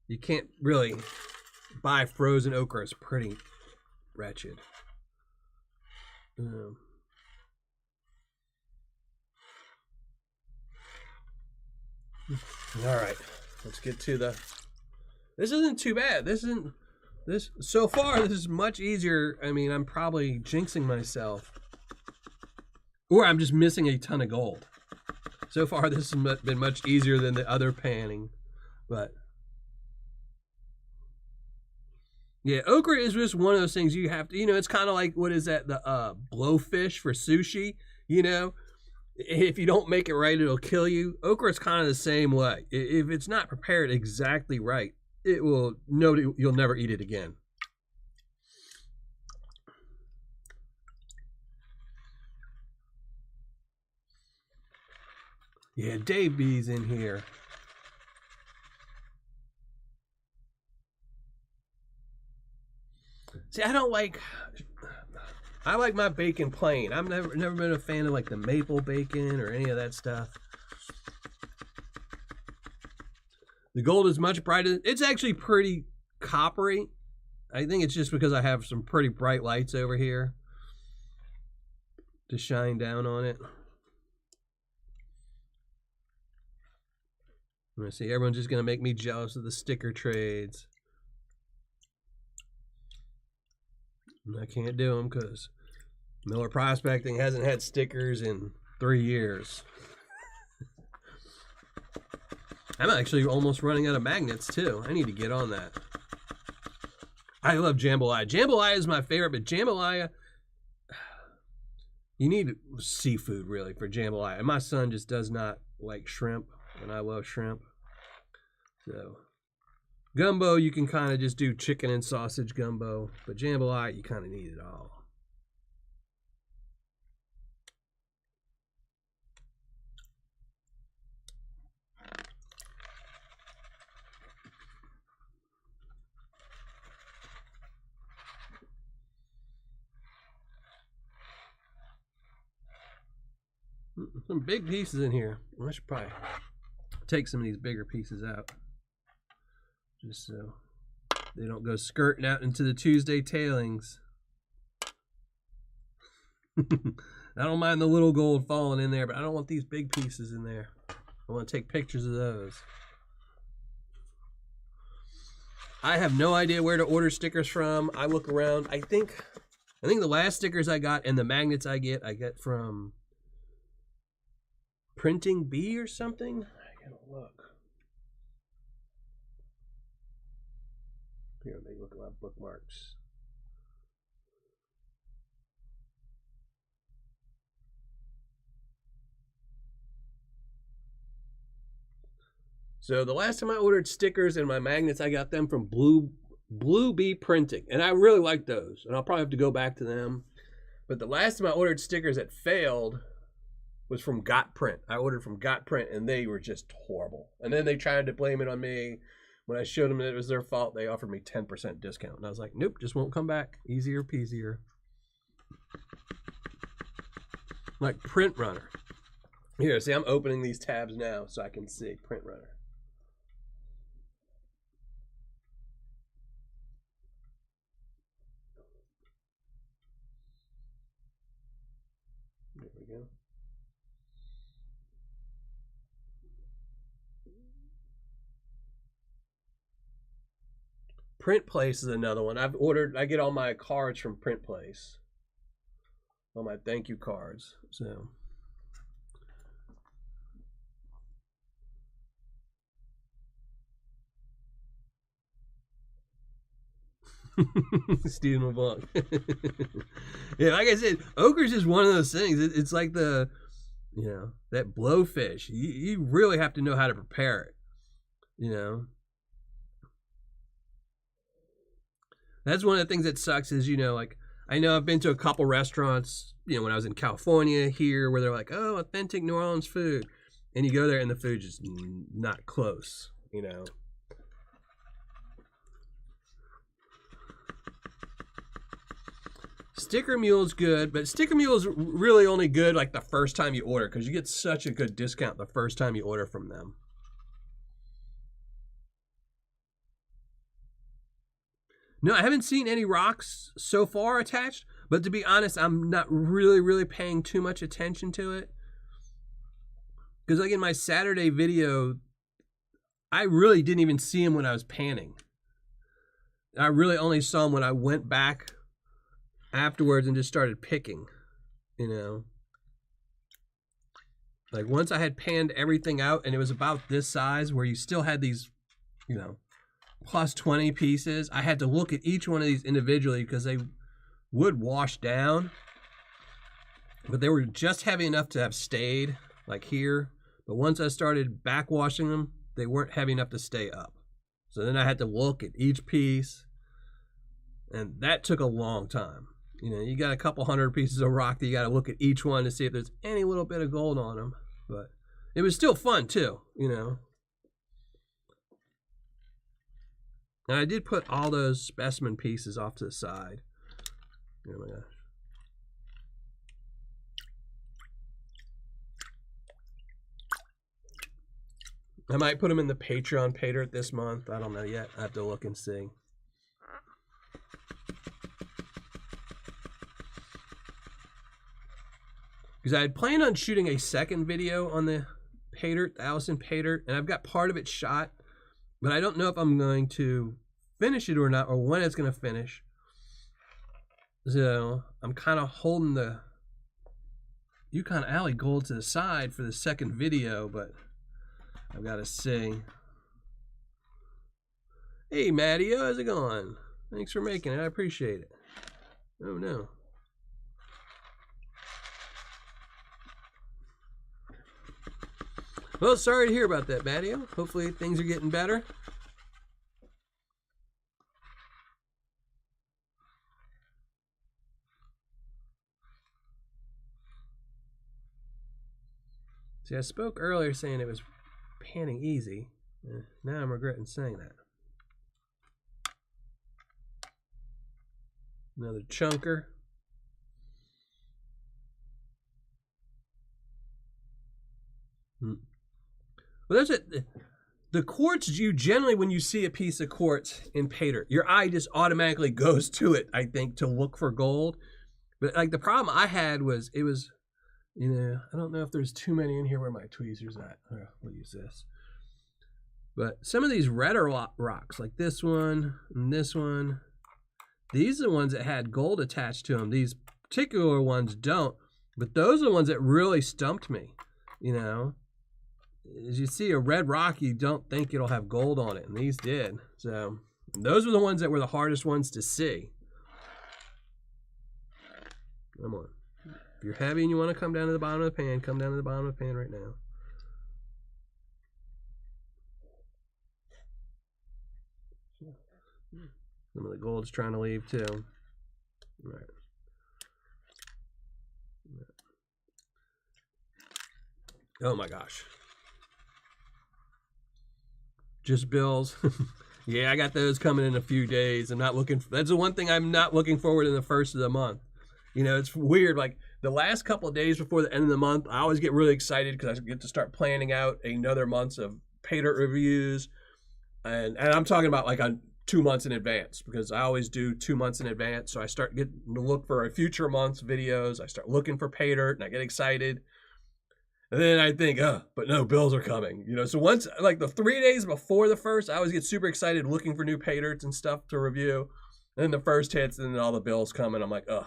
you can't really buy frozen okra. It's pretty wretched. All right, let's get to the This isn't too bad. So far, this is much easier. I mean, I'm probably jinxing myself. Or I'm just missing a ton of gold. So far, this has been much easier than the other panning. But yeah, okra is just one of those things you have to, it's kind of like, what is that, the blowfish for sushi, If you don't make it right, it'll kill you. Okra is kind of the same way. If it's not prepared exactly right, you'll never eat it again. Yeah, Dave B's in here. See, I like my bacon plain. I've never been a fan of like the maple bacon or any of that stuff. The gold is much brighter. It's actually pretty coppery. I think it's just because I have some pretty bright lights over here to shine down on it. I'm gonna see, everyone's just gonna make me jealous of the sticker trades. And I can't do them because Miller Prospecting hasn't had stickers in 3 years. I'm actually almost running out of magnets too. I need to get on that. I love jambalaya. Jambalaya is my favorite, but jambalaya, you need seafood really for jambalaya. And my son just does not like shrimp, and I love shrimp. So gumbo, you can kind of just do chicken and sausage gumbo, but jambalaya, you kind of need it all. Some big pieces in here. I should probably take some of these bigger pieces out, just so they don't go skirting out into the Tuesday tailings. I don't mind the little gold falling in there, but I don't want these big pieces in there. I want to take pictures of those. I have no idea where to order stickers from. I look around. I think the last stickers I got and the magnets I get from Printing B or something. I gotta look. Here, let me look at my bookmarks. So the last time I ordered stickers and my magnets, I got them from Blue Bee Printing, and I really like those, and I'll probably have to go back to them. But the last time I ordered stickers that failed was from Got Print. I ordered from Got Print, and they were just horrible. And then they tried to blame it on me. When I showed them that it was their fault, they offered me 10% discount. And I was like, nope, just won't come back. Easier peasier. Like Print Runner. Here, see, I'm opening these tabs now so I can see Print Runner. There we go. Print Place is another one. I get all my cards from Print Place. All my thank you cards. So Stephen LeBlanc. Yeah, like I said, okra's just one of those things. It's like that blowfish. You really have to know how to prepare it. That's one of the things that sucks is, like, I know I've been to a couple restaurants, when I was in California here, where they're like, oh, authentic New Orleans food. And you go there and the food's just not close, Sticker Mule's good, but Sticker Mule is really only good like the first time you order, because you get such a good discount the first time you order from them. No, I haven't seen any rocks so far attached, but to be honest, I'm not really paying too much attention to it. Because like in my Saturday video, I really didn't even see them when I was panning. I really only saw them when I went back afterwards and just started picking, you know. Like once I had panned everything out and it was about this size where you still had these, you know, plus 20 pieces, I had to look at each one of these individually because they would wash down, but they were just heavy enough to have stayed like here. But once I started backwashing them, they weren't heavy enough to stay up. So then I had to look at each piece, and that took a long time. You know, you got a couple hundred pieces of rock that you got to look at each one to see if there's any little bit of gold on them. But it was still fun too, you know. And I did put all those specimen pieces off to the side. Oh my gosh. I might put them in the Patreon Paydirt this month. I don't know yet. I have to look and see. Because I had planned on shooting a second video on the Paydirt, the Allison Paydirt, and I've got part of it shot, but I don't know if I'm going to finish it or not, or when it's going to finish. So I'm kind of holding the YukonAli gold to the side for the second video, but I've got to see. Hey, Matty, how's it going? Thanks for making it. I appreciate it. Oh, no. Well, sorry to hear about that, Matty. Hopefully things are getting better. See, I spoke earlier saying it was panning easy. Now I'm regretting saying that. Another chunker. Well, that's it. The quartz, you generally, when you see a piece of quartz in Paydirt, your eye just automatically goes to it, I think, to look for gold. But like the problem I had was, it was, you know, I don't know if there's too many in here where my tweezer's at. We'll use this. But some of these redder rocks, like this one and this one, these are the ones that had gold attached to them. These particular ones don't. But those are the ones that really stumped me, you know. As you see a red rock, you don't think it'll have gold on it, and these did. So those were the ones that were the hardest ones to see. Come on. If you're heavy and you want to come down to the bottom of the pan, come down to the bottom of the pan right now. Some of the gold's trying to leave too. All right. Oh my gosh. Just bills. Yeah, I got those coming in a few days. I'm not looking. That's the one thing I'm not looking forward in the first of the month. You know, it's weird. Like the last couple of days before the end of the month, I always get really excited because I get to start planning out another month of Paydirt reviews, and I'm talking about like on 2 months in advance, because I always do 2 months in advance. So I start getting to look for a future month's videos. I start looking for Paydirt, and I get excited. And then I think, but no, bills are coming. You know, so once, like the 3 days before the first, I always get super excited looking for new Paydirts and stuff to review. And then the first hits, and then all the bills come, and I'm like, ugh.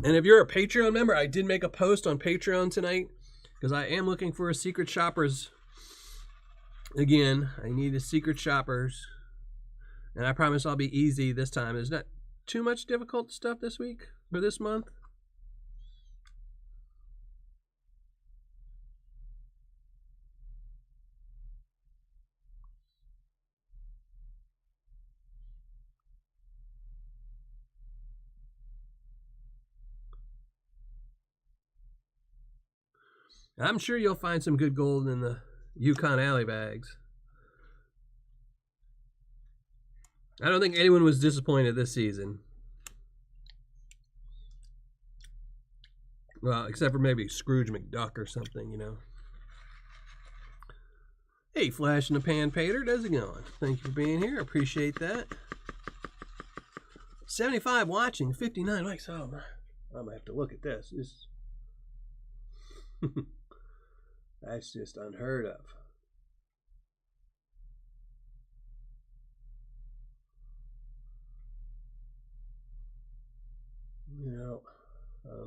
And if you're a Patreon member, I did make a post on Patreon tonight, because I am looking for a Secret Shoppers. Again, I need a Secret Shoppers. And I promise I'll be easy this time. There's not too much difficult stuff this week or this month. I'm sure you'll find some good gold in the YukonAli bags. I don't think anyone was disappointed this season. Well, except for maybe Scrooge McDuck or something, you know. Hey, Flash in the Pan Paydirt, how's it going? Thank you for being here. I appreciate that. 75 watching, 59 likes. Oh, my. I'm going to have to look at this. That's just unheard of.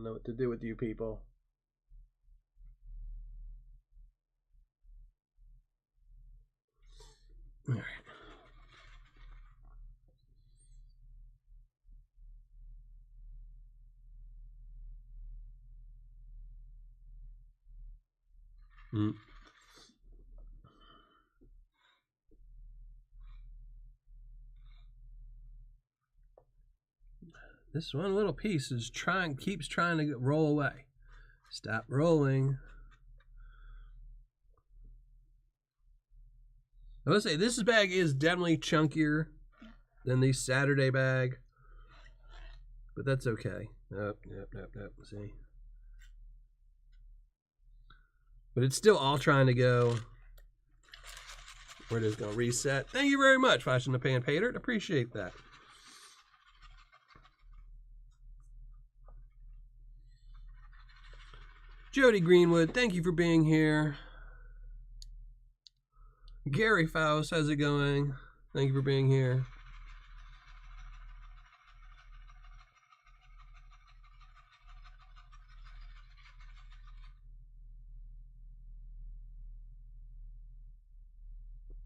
know what to do with you people. All right. This one little piece is keeps trying to roll away. Stop rolling. I will say this bag is definitely chunkier than the Saturday bag, but that's okay. Nope. See, but it's still all trying to go. We're just gonna reset. Thank you very much, Flashing the Pan Paydirt. Appreciate that. Jody Greenwood, thank you for being here. Gary Faust, how's it going? Thank you for being here.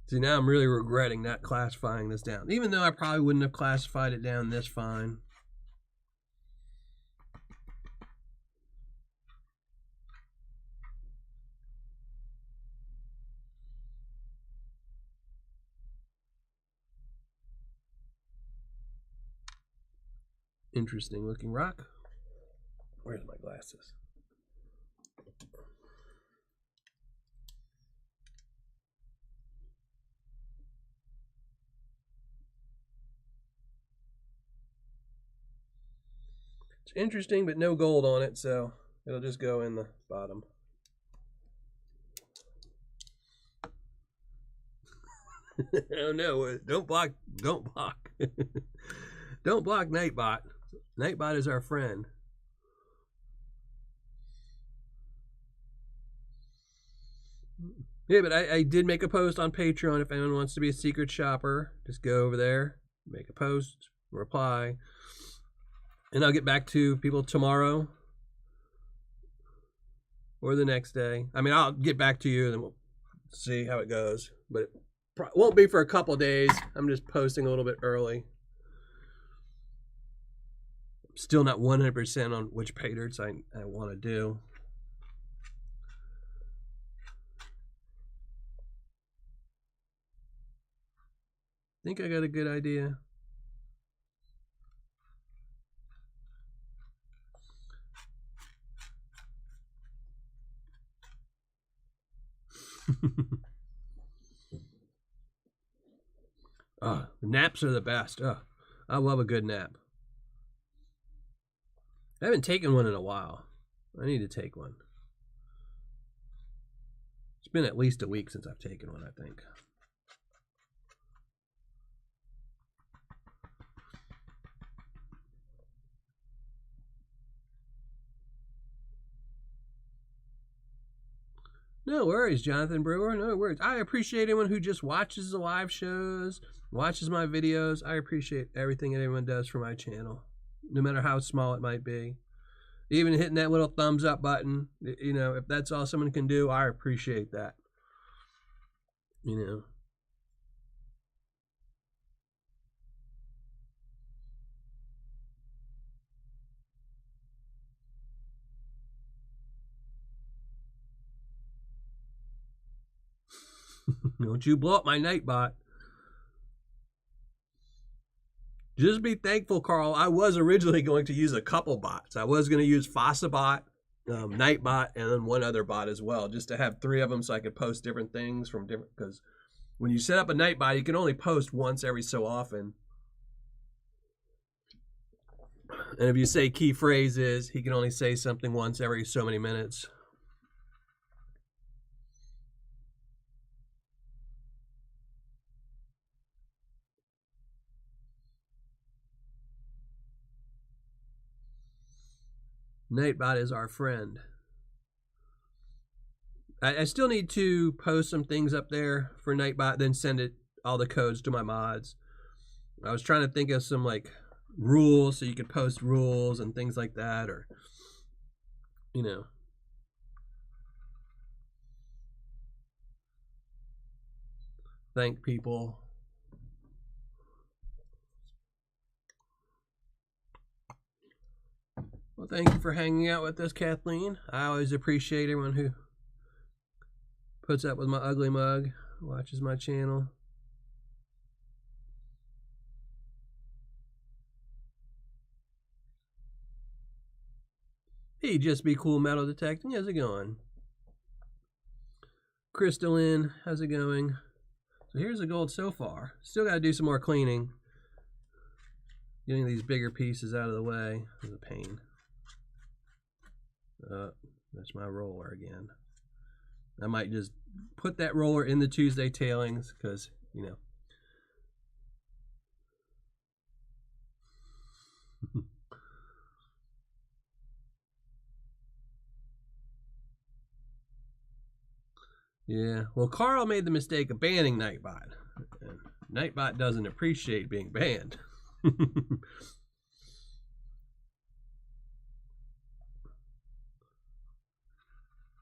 See, now I'm really regretting not classifying this down, even though I probably wouldn't have classified it down this fine. Interesting looking rock. Where's my glasses? It's interesting, but no gold on it, so it'll just go in the bottom. Oh no, don't block. Don't block. Don't block Nightbot. Nightbot is our friend. Yeah, but I did make a post on Patreon. If anyone wants to be a secret shopper, just go over there, make a post, reply, and I'll get back to people tomorrow or the next day. I mean, I'll get back to you and then we'll see how it goes. But it won't be for a couple days. I'm just posting a little bit early. Still not 100% on which Paydirts I want to do. Think I got a good idea. Oh, naps are the best. Oh, I love a good nap. I haven't taken one in a while. I need to take one. It's been at least a week since I've taken one, I think. No worries, Jonathan Brewer. No worries. I appreciate anyone who just watches the live shows, watches my videos. I appreciate everything that everyone does for my channel, no matter how small it might be. Even hitting that little thumbs up button, you know, if that's all someone can do, I appreciate that. You know. Don't you blow up my Nightbot. Just be thankful, Carl. I was originally going to use a couple bots. I was going to use FossaBot, Nightbot, and then one other bot as well, just to have 3 of them so I could post different things from different, because when you set up a Nightbot, you can only post once every so often. And if you say key phrases, he can only say something once every so many minutes. Nightbot is our friend. I still need to post some things up there for Nightbot, then send it all the codes to my mods. I was trying to think of some like rules so you could post rules and things like that, or you know, thank people. Well, thank you for hanging out with us, Kathleen. I always appreciate everyone who puts up with my ugly mug, watches my channel. Hey, Just Be Cool Metal Detecting, how's it going? Crystalline, how's it going? So here's the gold so far. Still got to do some more cleaning. Getting these bigger pieces out of the way is a pain. That's my roller again. I might just put that roller in the Tuesday tailings because, you know. Yeah, well, Carl made the mistake of banning Nightbot. And Nightbot doesn't appreciate being banned.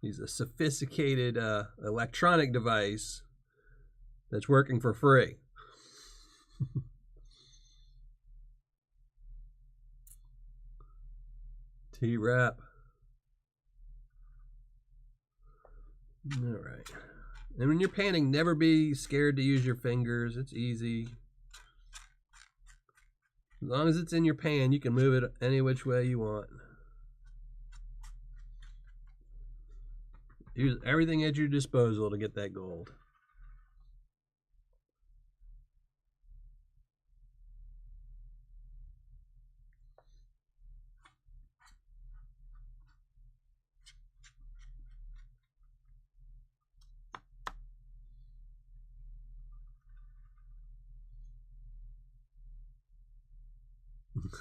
He's a sophisticated electronic device that's working for free. T-Rap. All right. And when you're panning, never be scared to use your fingers. It's easy. As long as it's in your pan, you can move it any which way you want. Use everything at your disposal to get that gold.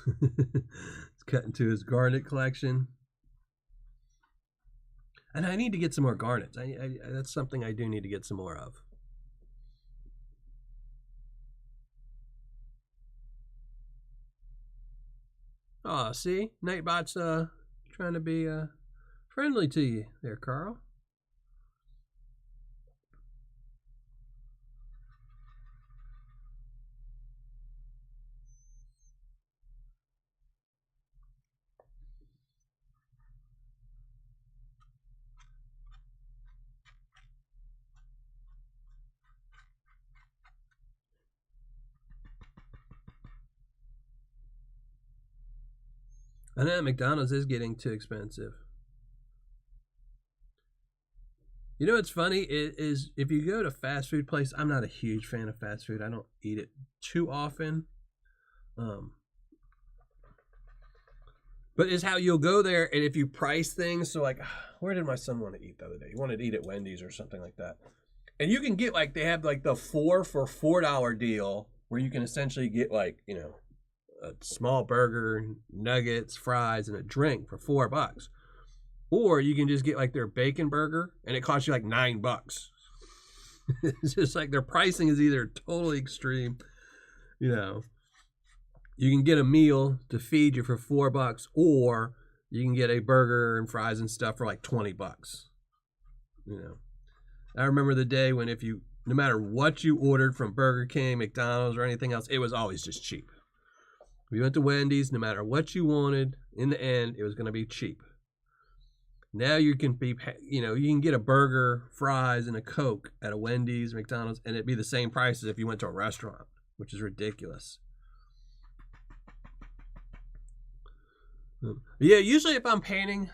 It's cutting to his garnet collection. And I need to get some more garnets. That's something I do need to get some more of. Oh, see? Nightbot's trying to be friendly to you there, Carl. I know McDonald's is getting too expensive. You know what's funny is if you go to fast food place, I'm not a huge fan of fast food. I don't eat it too often. But it's how you'll go there, and if you price things, so like, where did my son want to eat the other day? He wanted to eat at Wendy's or something like that. And you can get like, they have like the 4 for $4 deal where you can essentially get like, you know, a small burger, nuggets, fries, and a drink for $4. Or you can just get like their bacon burger and it costs you like $9. It's just like their pricing is either totally extreme, you know. You can get a meal to feed you for $4, or you can get a burger and fries and stuff for like $20. You know, I remember the day when no matter what you ordered from Burger King, McDonald's, or anything else, it was always just cheap. We went to Wendy's, no matter what you wanted, in the end, it was going to be cheap. Now you can you can get a burger, fries, and a Coke at a Wendy's, McDonald's, and it'd be the same price as if you went to a restaurant, which is ridiculous. Yeah, usually if I'm painting,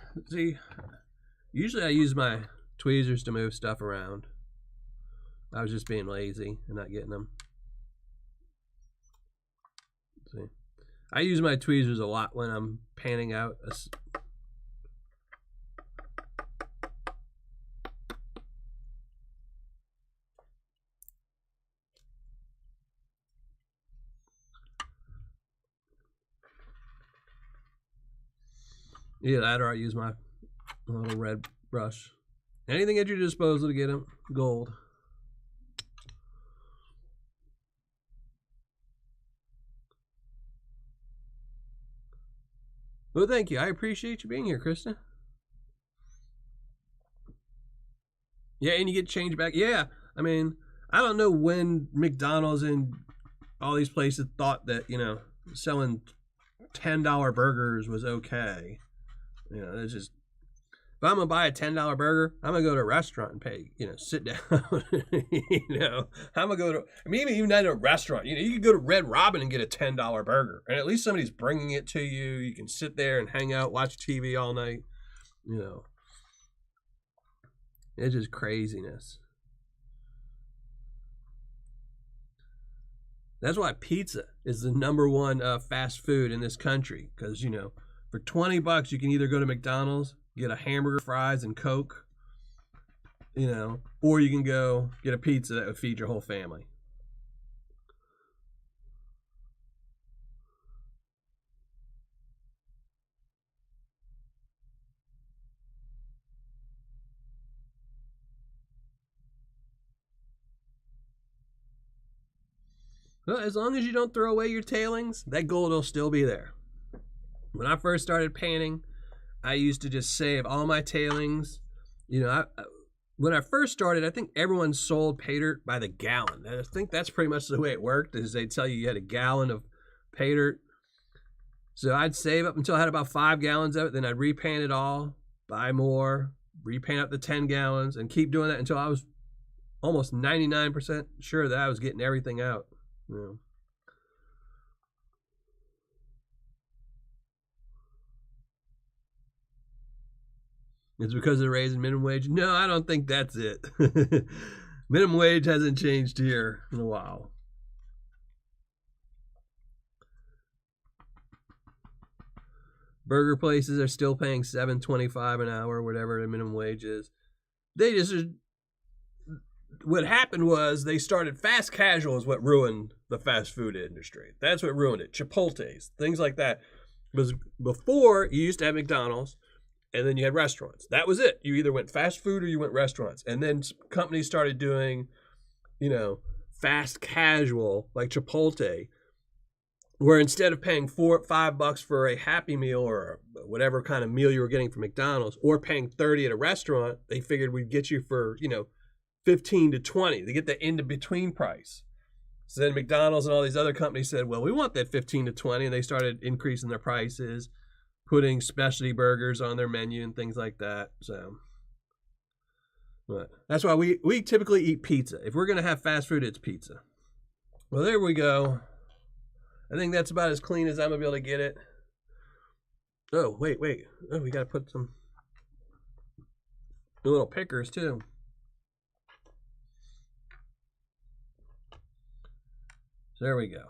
usually I use my tweezers to move stuff around. I was just being lazy and not getting them. See, I use my tweezers a lot when I'm painting out either that or I use my little red brush. Anything at your disposal to get them gold. Well, thank you. I appreciate you being here, Krista. Yeah, and you get change back. Yeah, I mean, I don't know when McDonald's and all these places thought that, you know, selling $10 burgers was okay. You know, it's just, if I'm gonna buy a $10 burger, I'm gonna go to a restaurant and pay, you know, sit down. You know, I'm gonna go to, maybe even not a restaurant. You know, you could go to Red Robin and get a $10 burger, and at least somebody's bringing it to you. You can sit there and hang out, watch TV all night. You know, it's just craziness. That's why pizza is the #1 fast food in this country. Because, you know, for $20, you can either go to McDonald's, get a hamburger, fries, and Coke, you know, or you can go get a pizza that would feed your whole family. Well, as long as you don't throw away your tailings, that gold will still be there. When I first started panning, I used to just save all my tailings. You know, when I first started, I think everyone sold Paydirt by the gallon. I think that's pretty much the way it worked, is they'd tell you had a gallon of Paydirt. So I'd save up until I had about 5 gallons of it, then I'd repaint it all, buy more, repaint up the 10 gallons, and keep doing that until I was almost 99% sure that I was getting everything out. You know. It's because they're raising minimum wage? No, I don't think that's it. Minimum wage hasn't changed here in a while. Burger places are still paying $7.25 an hour, whatever the minimum wage is. They just, what happened was they started fast casual is what ruined the fast food industry. That's what ruined it. Chipotle's, things like that. Because before, you used to have McDonald's, and then you had restaurants. That was it. You either went fast food or you went restaurants. And then companies started doing, you know, fast casual, like Chipotle, where instead of paying $4 or $5 for a Happy Meal or whatever kind of meal you were getting from McDonald's, or paying $30 at a restaurant, they figured we'd get you for, you know, 15 to 20. They get the in-between price. So then McDonald's and all these other companies said, well, we want that 15 to 20, and they started increasing their prices, putting specialty burgers on their menu and things like that. So, but that's why we typically eat pizza. If we're going to have fast food, it's pizza. Well, there we go. I think that's about as clean as I'm going to be able to get it. Oh, wait. Oh, we got to put some little pickers, too. So there we go.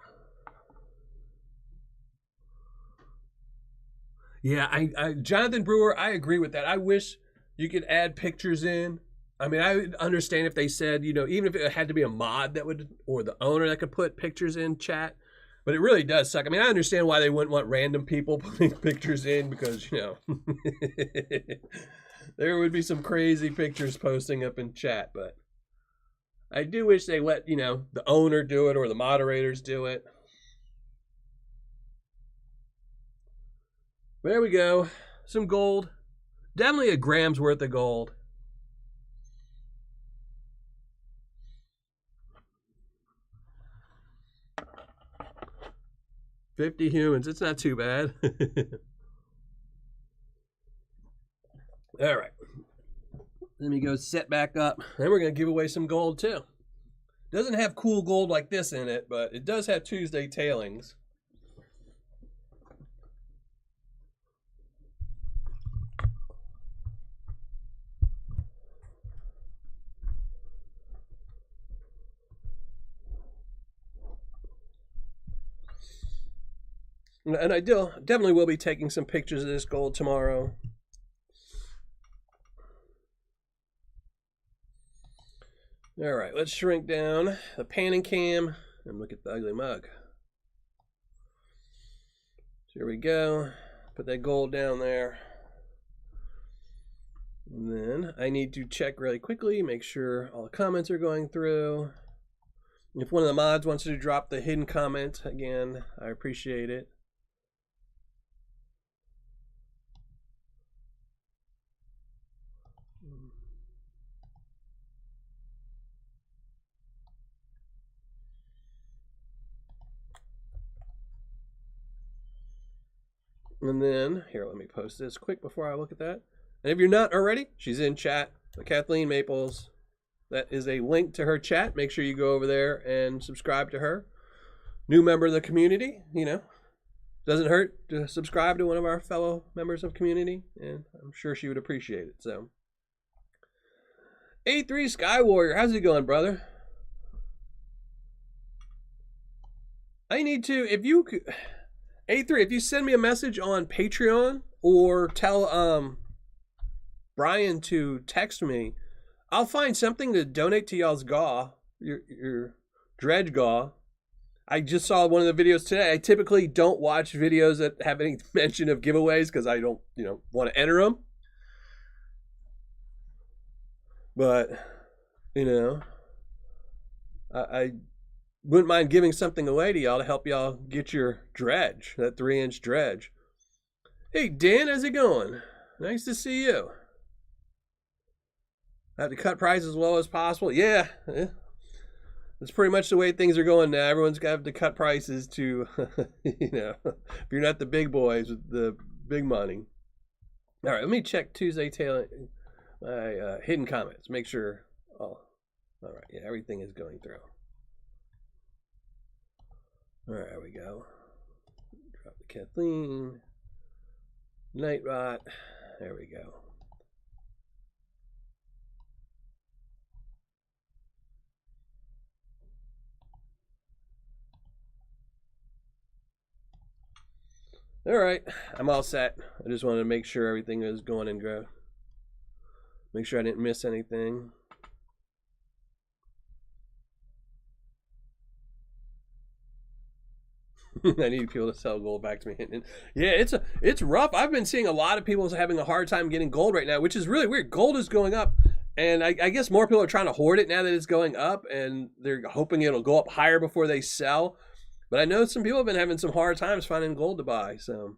Yeah, I Jonathan Brewer, I agree with that. I wish you could add pictures in. I mean, I would understand if they said, you know, even if it had to be a mod that would, or the owner that could put pictures in chat. But it really does suck. I mean, I understand why they wouldn't want random people putting pictures in, because, you know, there would be some crazy pictures posting up in chat. But I do wish they let, you know, the owner do it or the moderators do it. There we go. Some gold. Definitely a gram's worth of gold. $50 humans. It's not too bad. All right. Let me go set back up. Then we're going to give away some gold too. Doesn't have cool gold like this in it, but it does have Tuesday tailings. And I definitely will be taking some pictures of this gold tomorrow. All right, let's shrink down the panning cam and look at the ugly mug. So here we go. Put that gold down there. And then I need to check really quickly, make sure all the comments are going through. If one of the mods wants to drop the hidden comment, again, I appreciate it. And then, here, let me post this quick before I look at that. And if you're not already, she's in chat. Kathleen Maples. That is a link to her chat. Make sure you go over there and subscribe to her. New member of the community, you know. Doesn't hurt to subscribe to one of our fellow members of community. And I'm sure she would appreciate it. So, A3 Sky Warrior, how's it going, brother? I need to, if you could, A3, if you send me a message on Patreon or tell Brian to text me, I'll find something to donate to y'all's GAW, your dredge GAW. I just saw one of the videos today. I typically don't watch videos that have any mention of giveaways because I don't, want to enter them. But, I wouldn't mind giving something away to y'all to help y'all get your dredge, that 3-inch dredge. Hey, Dan, how's it going? Nice to see you. I have to cut prices as low as possible. Yeah. That's pretty much the way things are going now. Everyone's got to cut prices to, if you're not the big boys with the big money. All right, let me check Tuesday my hidden comments. Make sure. Oh, all right. Yeah, everything is going through. All right, there we go. Drop the Kathleen. Night Rot. There we go. All right, I'm all set. I just wanted to make sure everything is going in good. Make sure I didn't miss anything. I need people to sell gold back to me. Yeah, it's rough. I've been seeing a lot of people having a hard time getting gold right now, which is really weird. Gold is going up, and I guess more people are trying to hoard it now that it's going up, and they're hoping it'll go up higher before they sell. But I know some people have been having some hard times finding gold to buy, so.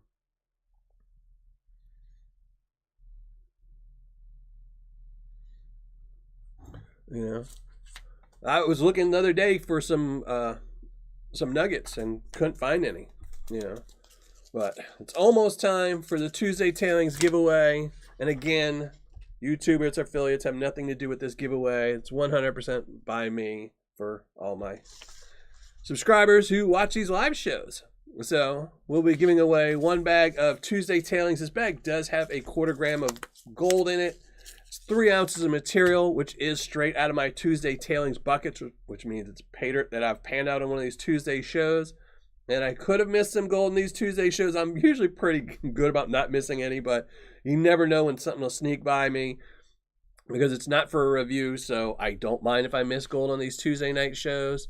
I was looking the other day for some nuggets and couldn't find any, But it's almost time for the Tuesday Tailings giveaway. And again, YouTubers, affiliates have nothing to do with this giveaway. It's 100% by me for all my subscribers who watch these live shows. So we'll be giving away 1 bag of Tuesday Tailings. This bag does have a 1/4 gram of gold in it. It's 3 ounces of material, which is straight out of my Tuesday Tailings buckets, which means it's Paydirt that I've panned out on one of these Tuesday shows. And I could have missed some gold in these Tuesday shows. I'm usually pretty good about not missing any, but you never know when something will sneak by me because it's not for a review. So I don't mind if I miss gold on these Tuesday night shows.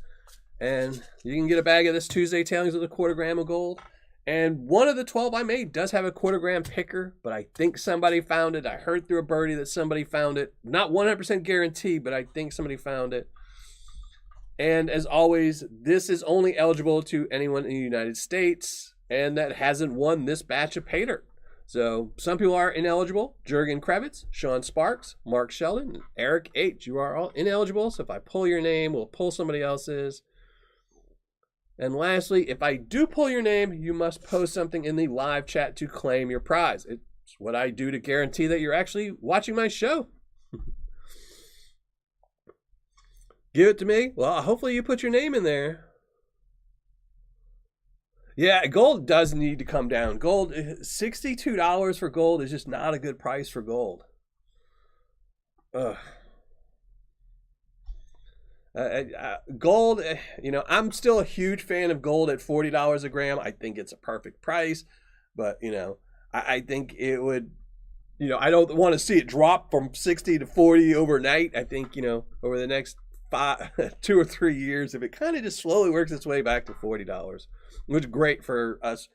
And you can get a bag of this Tuesday Tailings with a 1/4 gram of gold. And one of the 12 I made does have a 1/4 gram picker, but I think somebody found it. I heard through a birdie that somebody found it. Not 100% guaranteed, but I think somebody found it. And as always, this is only eligible to anyone in the United States and that hasn't won this batch of Paydirt. So some people are ineligible. Jurgen Kravitz, Sean Sparks, Mark Sheldon, and Eric H. You are all ineligible. So if I pull your name, we'll pull somebody else's. And lastly, if I do pull your name, you must post something in the live chat to claim your prize. It's what I do to guarantee that you're actually watching my show. Give it to me. Well, hopefully you put your name in there. Yeah, gold does need to come down. Gold, $62 for gold is just not a good price for gold. Ugh. Gold, I'm still a huge fan of gold at $40 a gram. I think it's a perfect price, but I think it would, I don't want to see it drop from 60 to 40 overnight. I think, over the next 2 or 3 years, if it kind of just slowly works its way back to $40, which is great for us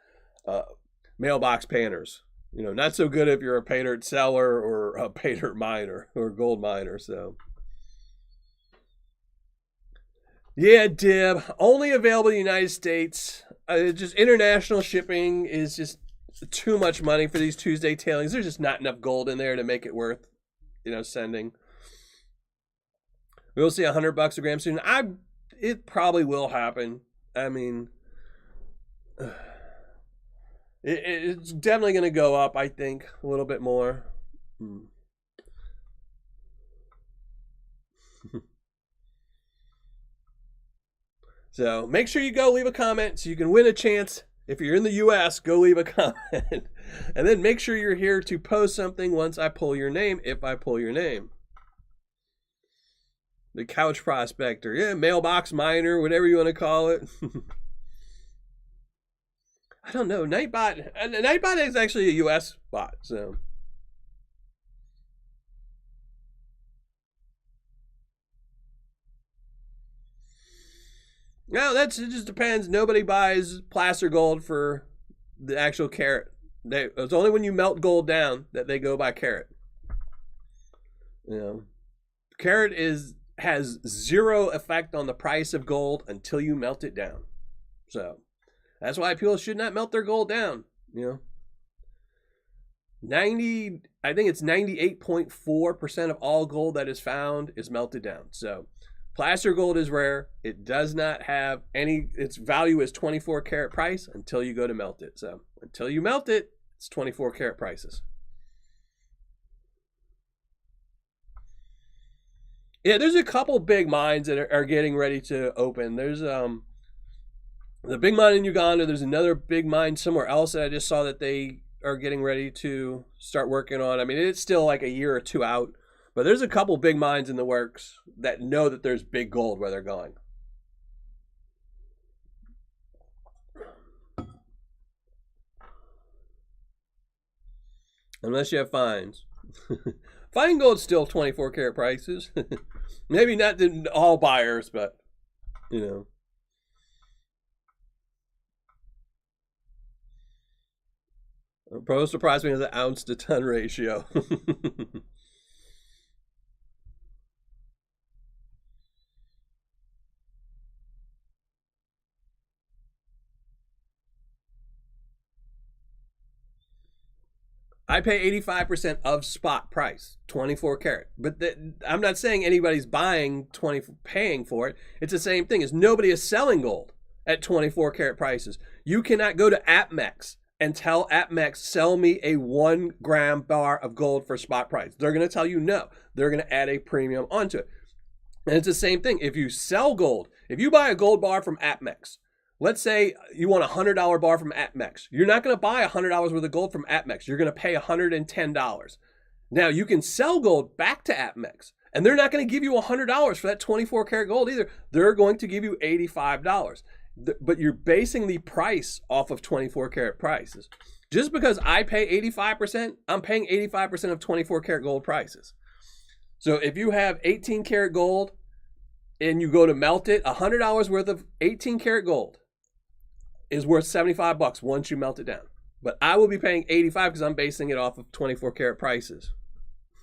mailbox panners. Not so good if you're a Paydirt seller or a Paydirt miner or gold miner. So. Yeah, Dib. Only available in the United States. Just international shipping is just too much money for these Tuesday Tailings. There's just not enough gold in there to make it worth, sending. We'll see $100 a gram soon. It probably will happen. I mean, It's definitely going to go up, I think, a little bit more. So make sure you go leave a comment so you can win a chance. If you're in the US, go leave a comment. And then make sure you're here to post something once I pull your name, if I pull your name. The couch prospector. Yeah, mailbox miner, whatever you want to call it. I don't know. Nightbot is actually a US bot, so. No, it just depends. Nobody buys placer gold for the actual carat. It's only when you melt gold down that they go by carat. Carat has zero effect on the price of gold until you melt it down. So that's why people should not melt their gold down. I think it's 98.4% of all gold that is found is melted down. So placer gold is rare. It does not have its value is 24 karat price until you go to melt it. So until you melt it, it's 24 karat prices. Yeah, there's a couple big mines that are getting ready to open. There's the big mine in Uganda. There's another big mine somewhere else that I just saw that they are getting ready to start working on. I mean, it's still like a year or two out, but there's a couple big mines in the works that know that there's big gold where they're going. Unless you have fines. Fine gold's still 24 karat prices. Maybe not to all buyers, but Pro surprised me as an ounce to ton ratio. I pay 85% of spot price, 24 karat. But I'm not saying anybody's paying for it. It's the same thing as nobody is selling gold at 24 karat prices. You cannot go to APMEX and tell APMEX, sell me a 1 gram bar of gold for spot price. They're going to tell you no. They're going to add a premium onto it. And it's the same thing. If you sell gold, if you buy a gold bar from APMEX, let's say you want a $100 bar from APMEX. You're not going to buy $100 worth of gold from APMEX. You're going to pay $110. Now, you can sell gold back to APMEX, and they're not going to give you $100 for that 24 karat gold either. They're going to give you $85. But you're basing the price off of 24 karat prices. Just because I pay 85%, I'm paying 85% of 24 karat gold prices. So if you have 18 karat gold and you go to melt it, $100 worth of 18 karat gold is worth $75 once you melt it down. But I will be paying $85 because I'm basing it off of 24 karat prices.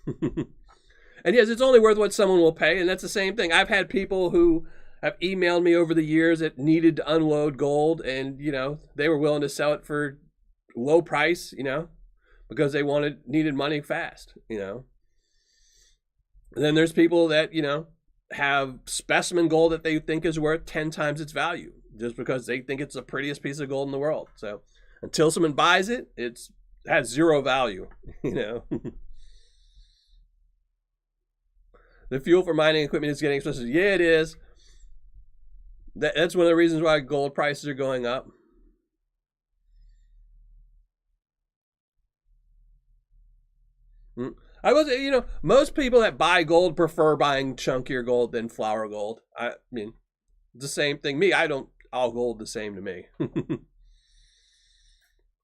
And yes, it's only worth what someone will pay, and that's the same thing. I've had people who have emailed me over the years that needed to unload gold, and they were willing to sell it for low price, because they needed money fast, And then there's people that, have specimen gold that they think is worth 10 times its value just because they think it's the prettiest piece of gold in the world. So until someone buys it, it has zero value, The fuel for mining equipment is getting expensive. Yeah, it is. That's one of the reasons why gold prices are going up. I was, most people that buy gold prefer buying chunkier gold than flour gold. I mean, it's the same thing. All gold the same to me.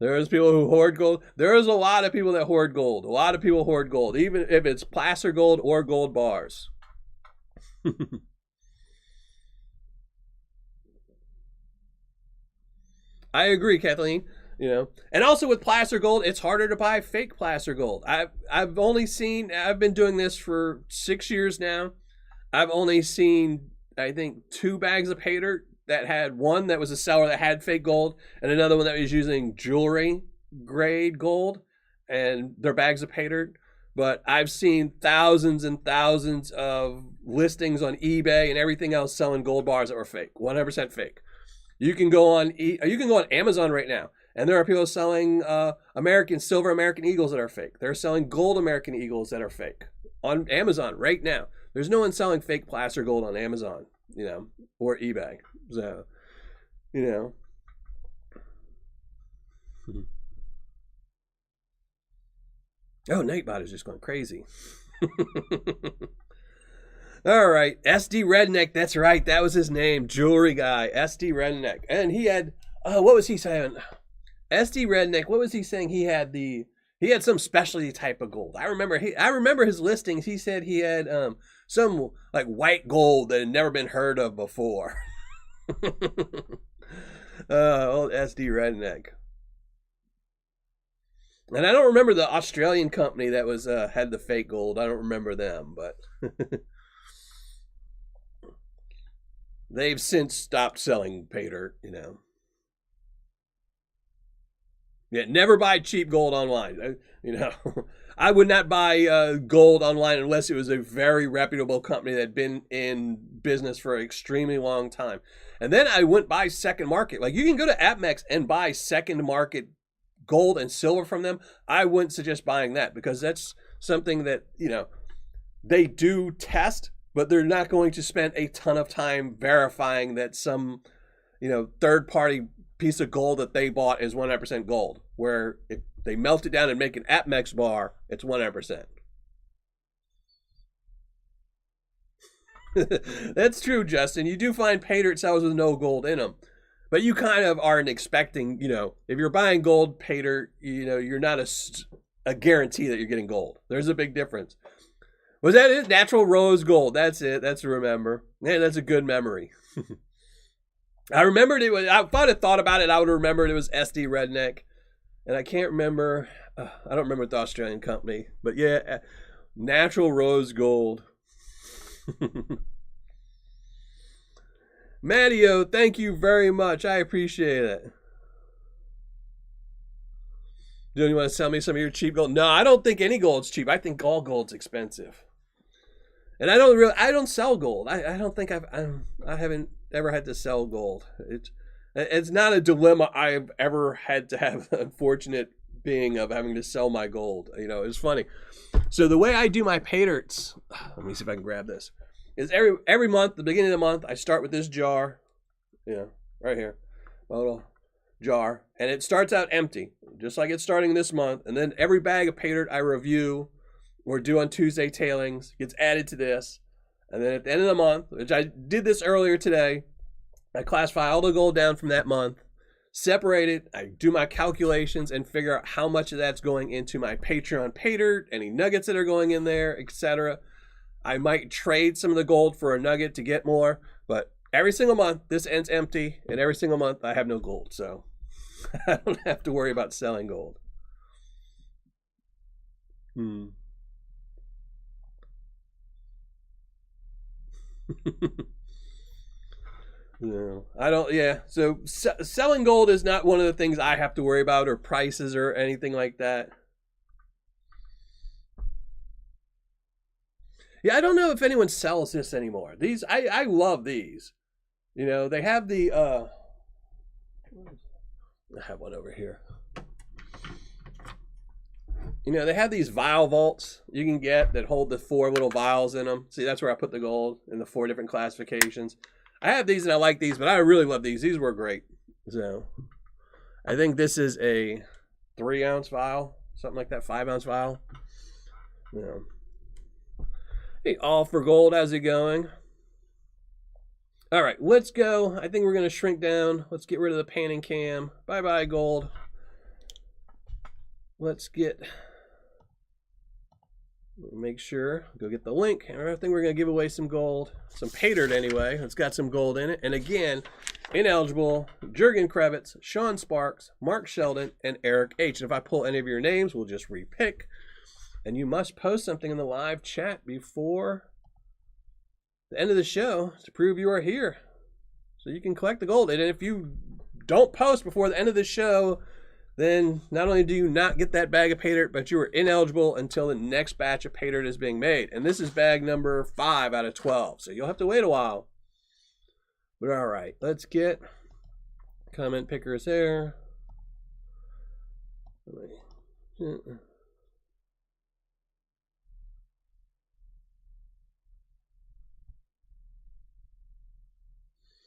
There's people who hoard gold. There's a lot of people that hoard gold. A lot of people hoard gold, even if it's placer gold or gold bars. I agree, Kathleen. And also with placer gold, it's harder to buy fake placer gold. I've been doing this for 6 years now. I've only seen, I think, 2 bags of Paydirt that had one that was a seller that had fake gold and another one that was using jewelry grade gold, and their bags of Paydirt. But I've seen thousands and thousands of listings on eBay and everything else selling gold bars that were fake, 100% fake. You can go on Amazon right now And there are people selling silver American Eagles that are fake. They're selling gold American Eagles that are fake on Amazon right now. There's no one selling fake placer gold on Amazon, or eBay. So, Oh, Nightbot is just going crazy. All right, SD Redneck. That's right. That was his name. Jewelry guy, SD Redneck. And he had, what was he saying? SD Redneck, what was he saying? He had some specialty type of gold. I remember his listings. He said he had some like white gold that had never been heard of before. Old SD Redneck. And I don't remember the Australian company that was had the fake gold. I don't remember them, but they've since stopped selling Paydirt, Yeah, never buy cheap gold online. I would not buy gold online unless it was a very reputable company that had been in business for an extremely long time. And then I wouldn't buy second market. Like, you can go to APMEX and buy second market gold and silver from them. I wouldn't suggest buying that, because that's something that, they do test, but they're not going to spend a ton of time verifying that some, third party piece of gold that they bought is 100% gold, where if they melt it down and make an APMEX bar, it's 100%. That's true, Justin. You do find Paydirt cells with no gold in them. But you kind of aren't expecting, if you're buying gold Paydirt, you're not a guarantee that you're getting gold. There's a big difference. Was that it? Natural rose gold. That's it. That's to remember. Man, that's a good memory. I remembered it was, if I'd have thought about it, I would have remembered it was SD Redneck. And I can't remember, I don't remember the Australian company. But yeah, natural rose gold. Matteo, thank you very much. I appreciate it. Do you want to sell me some of your cheap gold? No, I don't think any gold's cheap. I think all gold's expensive. And I don't sell gold. I don't think I haven't ever had to sell gold. It's not a dilemma I've ever had to have the unfortunate being of having to sell my gold. It's funny. So the way I do my Paydirts, let me see if I can grab this, is every month, the beginning of the month, I start with this jar, right here, my little jar, and it starts out empty, just like it's starting this month. And then every bag of Paydirt I review or do on Tuesday tailings gets added to this. And then at the end of the month, which I did this earlier today, I classify all the gold down from that month, separate it, I do my calculations and figure out how much of that's going into my Patreon Paydirt, any nuggets that are going in there, etc. I might trade some of the gold for a nugget to get more, but every single month this ends empty, and every single month I have no gold, so I don't have to worry about selling gold. No, I don't. Yeah, so selling gold is not one of the things I have to worry about, or prices or anything like that. Yeah, I don't know if anyone sells this anymore. These, I love these. They have the, I have one over here. They have these vial vaults you can get that hold the 4 little vials in them. See, that's where I put the gold in the 4 different classifications. I have these and I like these, but I really love these. These were great. So, I think this is a 3-ounce vial, something like that, 5-ounce vial. Hey, all for gold, how's it going? All right, let's go. I think we're going to shrink down. Let's get rid of the panning cam. Bye-bye, gold. Let's make sure, go get the link. I think we're going to give away some gold. Some Paydirt anyway. It's got some gold in it. And again, ineligible, Jurgen Krevitz, Sean Sparks, Mark Sheldon, and Eric H. And if I pull any of your names, we'll just repick. And you must post something in the live chat before the end of the show to prove you are here, so you can collect the gold. And if you don't post before the end of the show, then not only do you not get that bag of Paydirt, but you are ineligible until the next batch of Paydirt is being made. And this is bag number 5 out of 12, so you'll have to wait a while. But all right, let's get comment pickers there.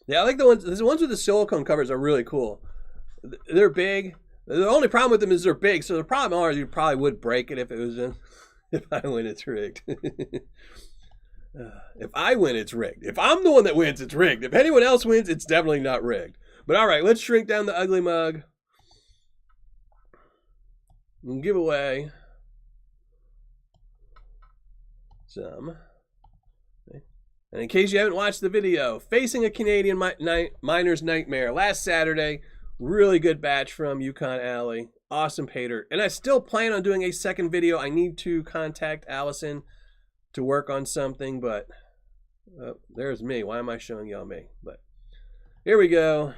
Yeah, I like the ones with the silicone covers are really cool. They're big. The only problem with them is they're big. So the problem are you probably would break it if it was if I win, it's rigged. If I win, it's rigged. If I'm the one that wins, it's rigged. If anyone else wins, it's definitely not rigged. But all right, let's shrink down the ugly mug and give away some. And in case you haven't watched the video, Facing a Canadian Miner's Nightmare last Saturday, really good batch from YukonAli, awesome Paydirt. And I still plan on doing a second video. I need to contact Allison to work on something, but there's me. Why am I showing y'all me? But here we go.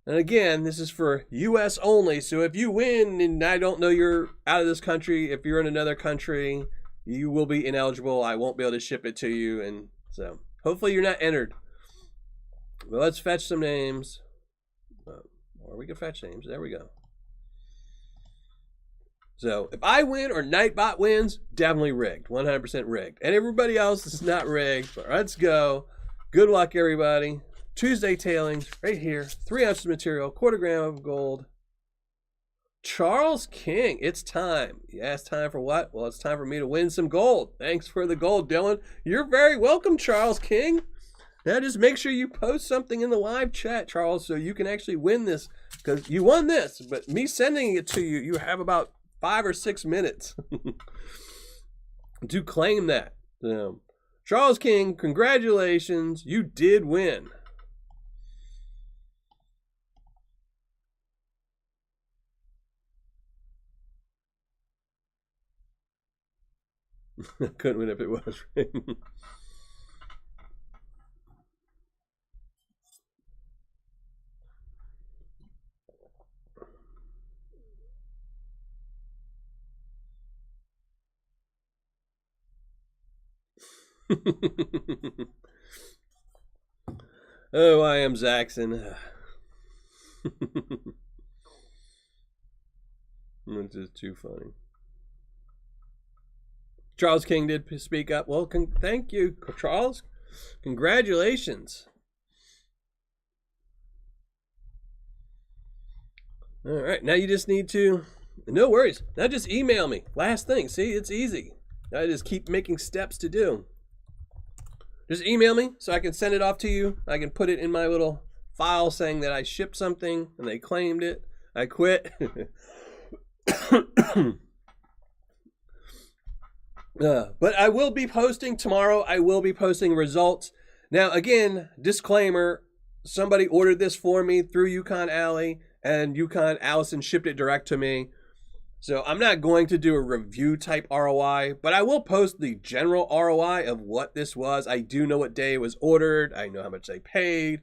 And again, this is for US only. So if you win and I don't know you're out of this country, if you're in another country, you will be ineligible. I won't be able to ship it to you. And so hopefully you're not entered. Well, let's fetch some names. Or we can fetch names. There we go. So if I win or Nightbot wins, definitely rigged. 100% rigged. And everybody else is not rigged. But let's go. Good luck, everybody. Tuesday tailings right here. 3 ounces of material. 1/4 gram of gold. Charles King. It's time. Yeah, it's time for what? Well, it's time for me to win some gold. Thanks for the gold, Dylan. You're very welcome, Charles King. Now just make sure you post something in the live chat, Charles, so you can actually win this. Because you won this, but me sending it to you, you have about 5 or 6 minutes to claim that. So, Charles King, congratulations. You did win. I couldn't win if it was. Oh, I am Zaxxon. This is too funny. Charles King did speak up. Well, thank you, Charles. Congratulations. All right, now you just need to, no worries. Now just email me. Last thing, see, it's easy. I just keep making steps to do. Just email me so I can send it off to you. I can put it in my little file saying that I shipped something and they claimed it. I quit. But I will be posting tomorrow. I will be posting results. Now, again, disclaimer, somebody ordered this for me through YukonAli, and Allison shipped it direct to me. So I'm not going to do a review type ROI, but I will post the general ROI of what this was. I do know what day it was ordered. I know how much they paid.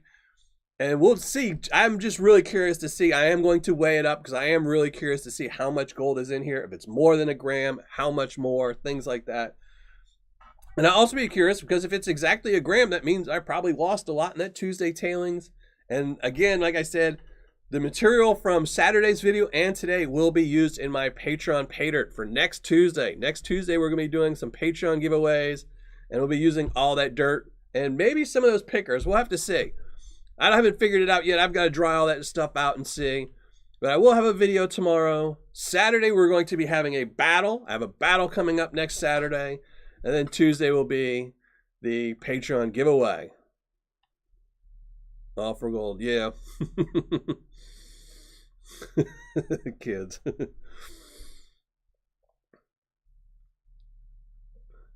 And we'll see. I'm just really curious to see. I am going to weigh it up because I am really curious to see how much gold is in here. If it's more than a gram, how much more, things like that. And I'll also be curious because if it's exactly a gram, that means I probably lost a lot in that Tuesday tailings. And again, like I said, the material from Saturday's video and today will be used in my Patreon Paydirt for next Tuesday. Next Tuesday, we're going to be doing some Patreon giveaways, and we'll be using all that dirt and maybe some of those pickers. We'll have to see. I haven't figured it out yet. I've got to dry all that stuff out and see. But I will have a video tomorrow. Saturday, we're going to be having a battle. I have a battle coming up next Saturday. And then Tuesday will be the Patreon giveaway. All for gold. Yeah. Kids.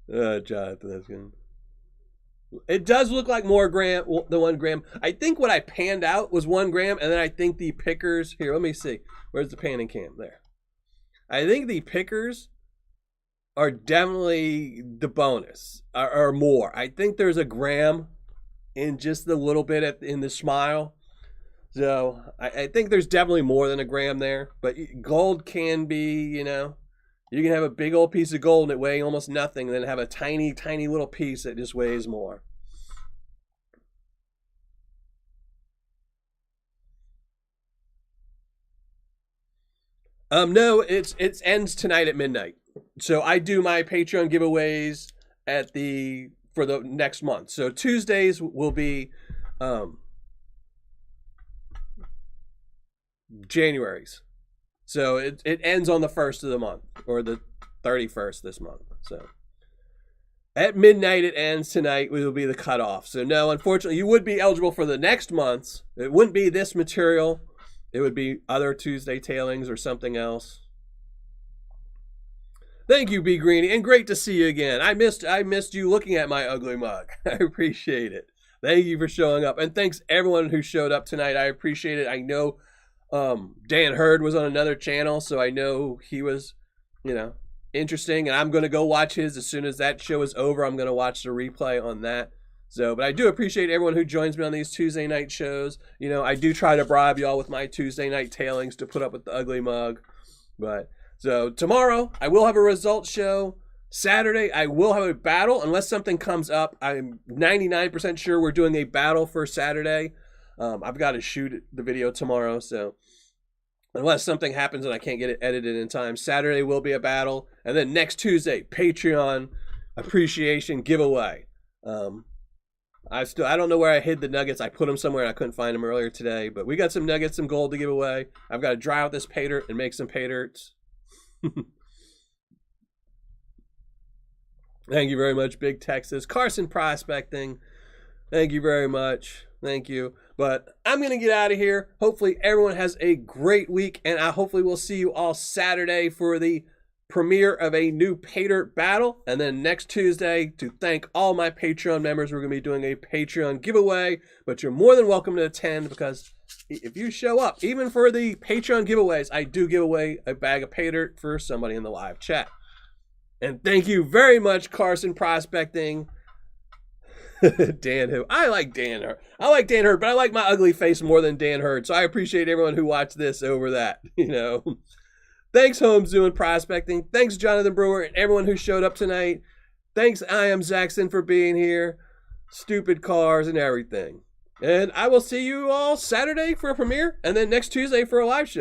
Jonathan, that's good. It does look like more gram than 1 gram. I think what I panned out was 1 gram, and then I think the pickers here. Let me see. Where's the panning cam? There. I think the pickers are definitely the bonus or more. I think there's a gram in just a little bit in the smile. So I think there's definitely more than a gram there. But gold can be, you know, you can have a big old piece of gold and it weighing almost nothing, and then have a tiny, tiny little piece that just weighs more. No, it ends tonight at midnight. So I do my Patreon giveaways for the next month. So Tuesdays will be January's. So it ends on the 1st of the month, or the 31st this month. So at midnight it ends tonight. Will be the cutoff. So no, unfortunately, you would be eligible for the next month's. It wouldn't be this material. It would be other Tuesday tailings or something else. Thank you, B Greenie, and great to see you again. I missed you looking at my ugly mug. I appreciate it. Thank you for showing up, and thanks everyone who showed up tonight. I appreciate it. I know Dan Hurd was on another channel, so I know he was, interesting, and I'm going to go watch his as soon as that show is over. I'm going to watch the replay on that. So, but I do appreciate everyone who joins me on these Tuesday night shows. I do try to bribe y'all with my Tuesday night tailings to put up with the ugly mug. But so tomorrow I will have a results show. Saturday I will have a battle unless something comes up. I'm 99% sure we're doing a battle for Saturday. I've got to shoot the video tomorrow, so unless something happens and I can't get it edited in time, Saturday will be a battle. And then next Tuesday, Patreon appreciation giveaway. I don't know where I hid the nuggets. I put them somewhere and I couldn't find them earlier today. But we got some nuggets, some gold to give away. I've got to dry out this Paydirt and make some Paydirts. Thank you very much, Big Texas. Carson Prospecting. Thank you very much. Thank you. But I'm going to get out of here. Hopefully everyone has a great week. And I hopefully will see you all Saturday for the premiere of a new Paydirt battle. And then next Tuesday, to thank all my Patreon members, we're going to be doing a Patreon giveaway. But you're more than welcome to attend, because if you show up, even for the Patreon giveaways, I do give away a bag of Paydirt for somebody in the live chat. And thank you very much, Carson Prospecting. Dan who? I like Dan Hurd. I like Dan Hurd, but I like my ugly face more than Dan Hurd. So I appreciate everyone who watched this over that, Thanks, Home Zoo and Prospecting. Thanks, Jonathan Brewer, and everyone who showed up tonight. Thanks, I Am Zaxton, for being here. Stupid cars and everything. And I will see you all Saturday for a premiere, and then next Tuesday for a live show.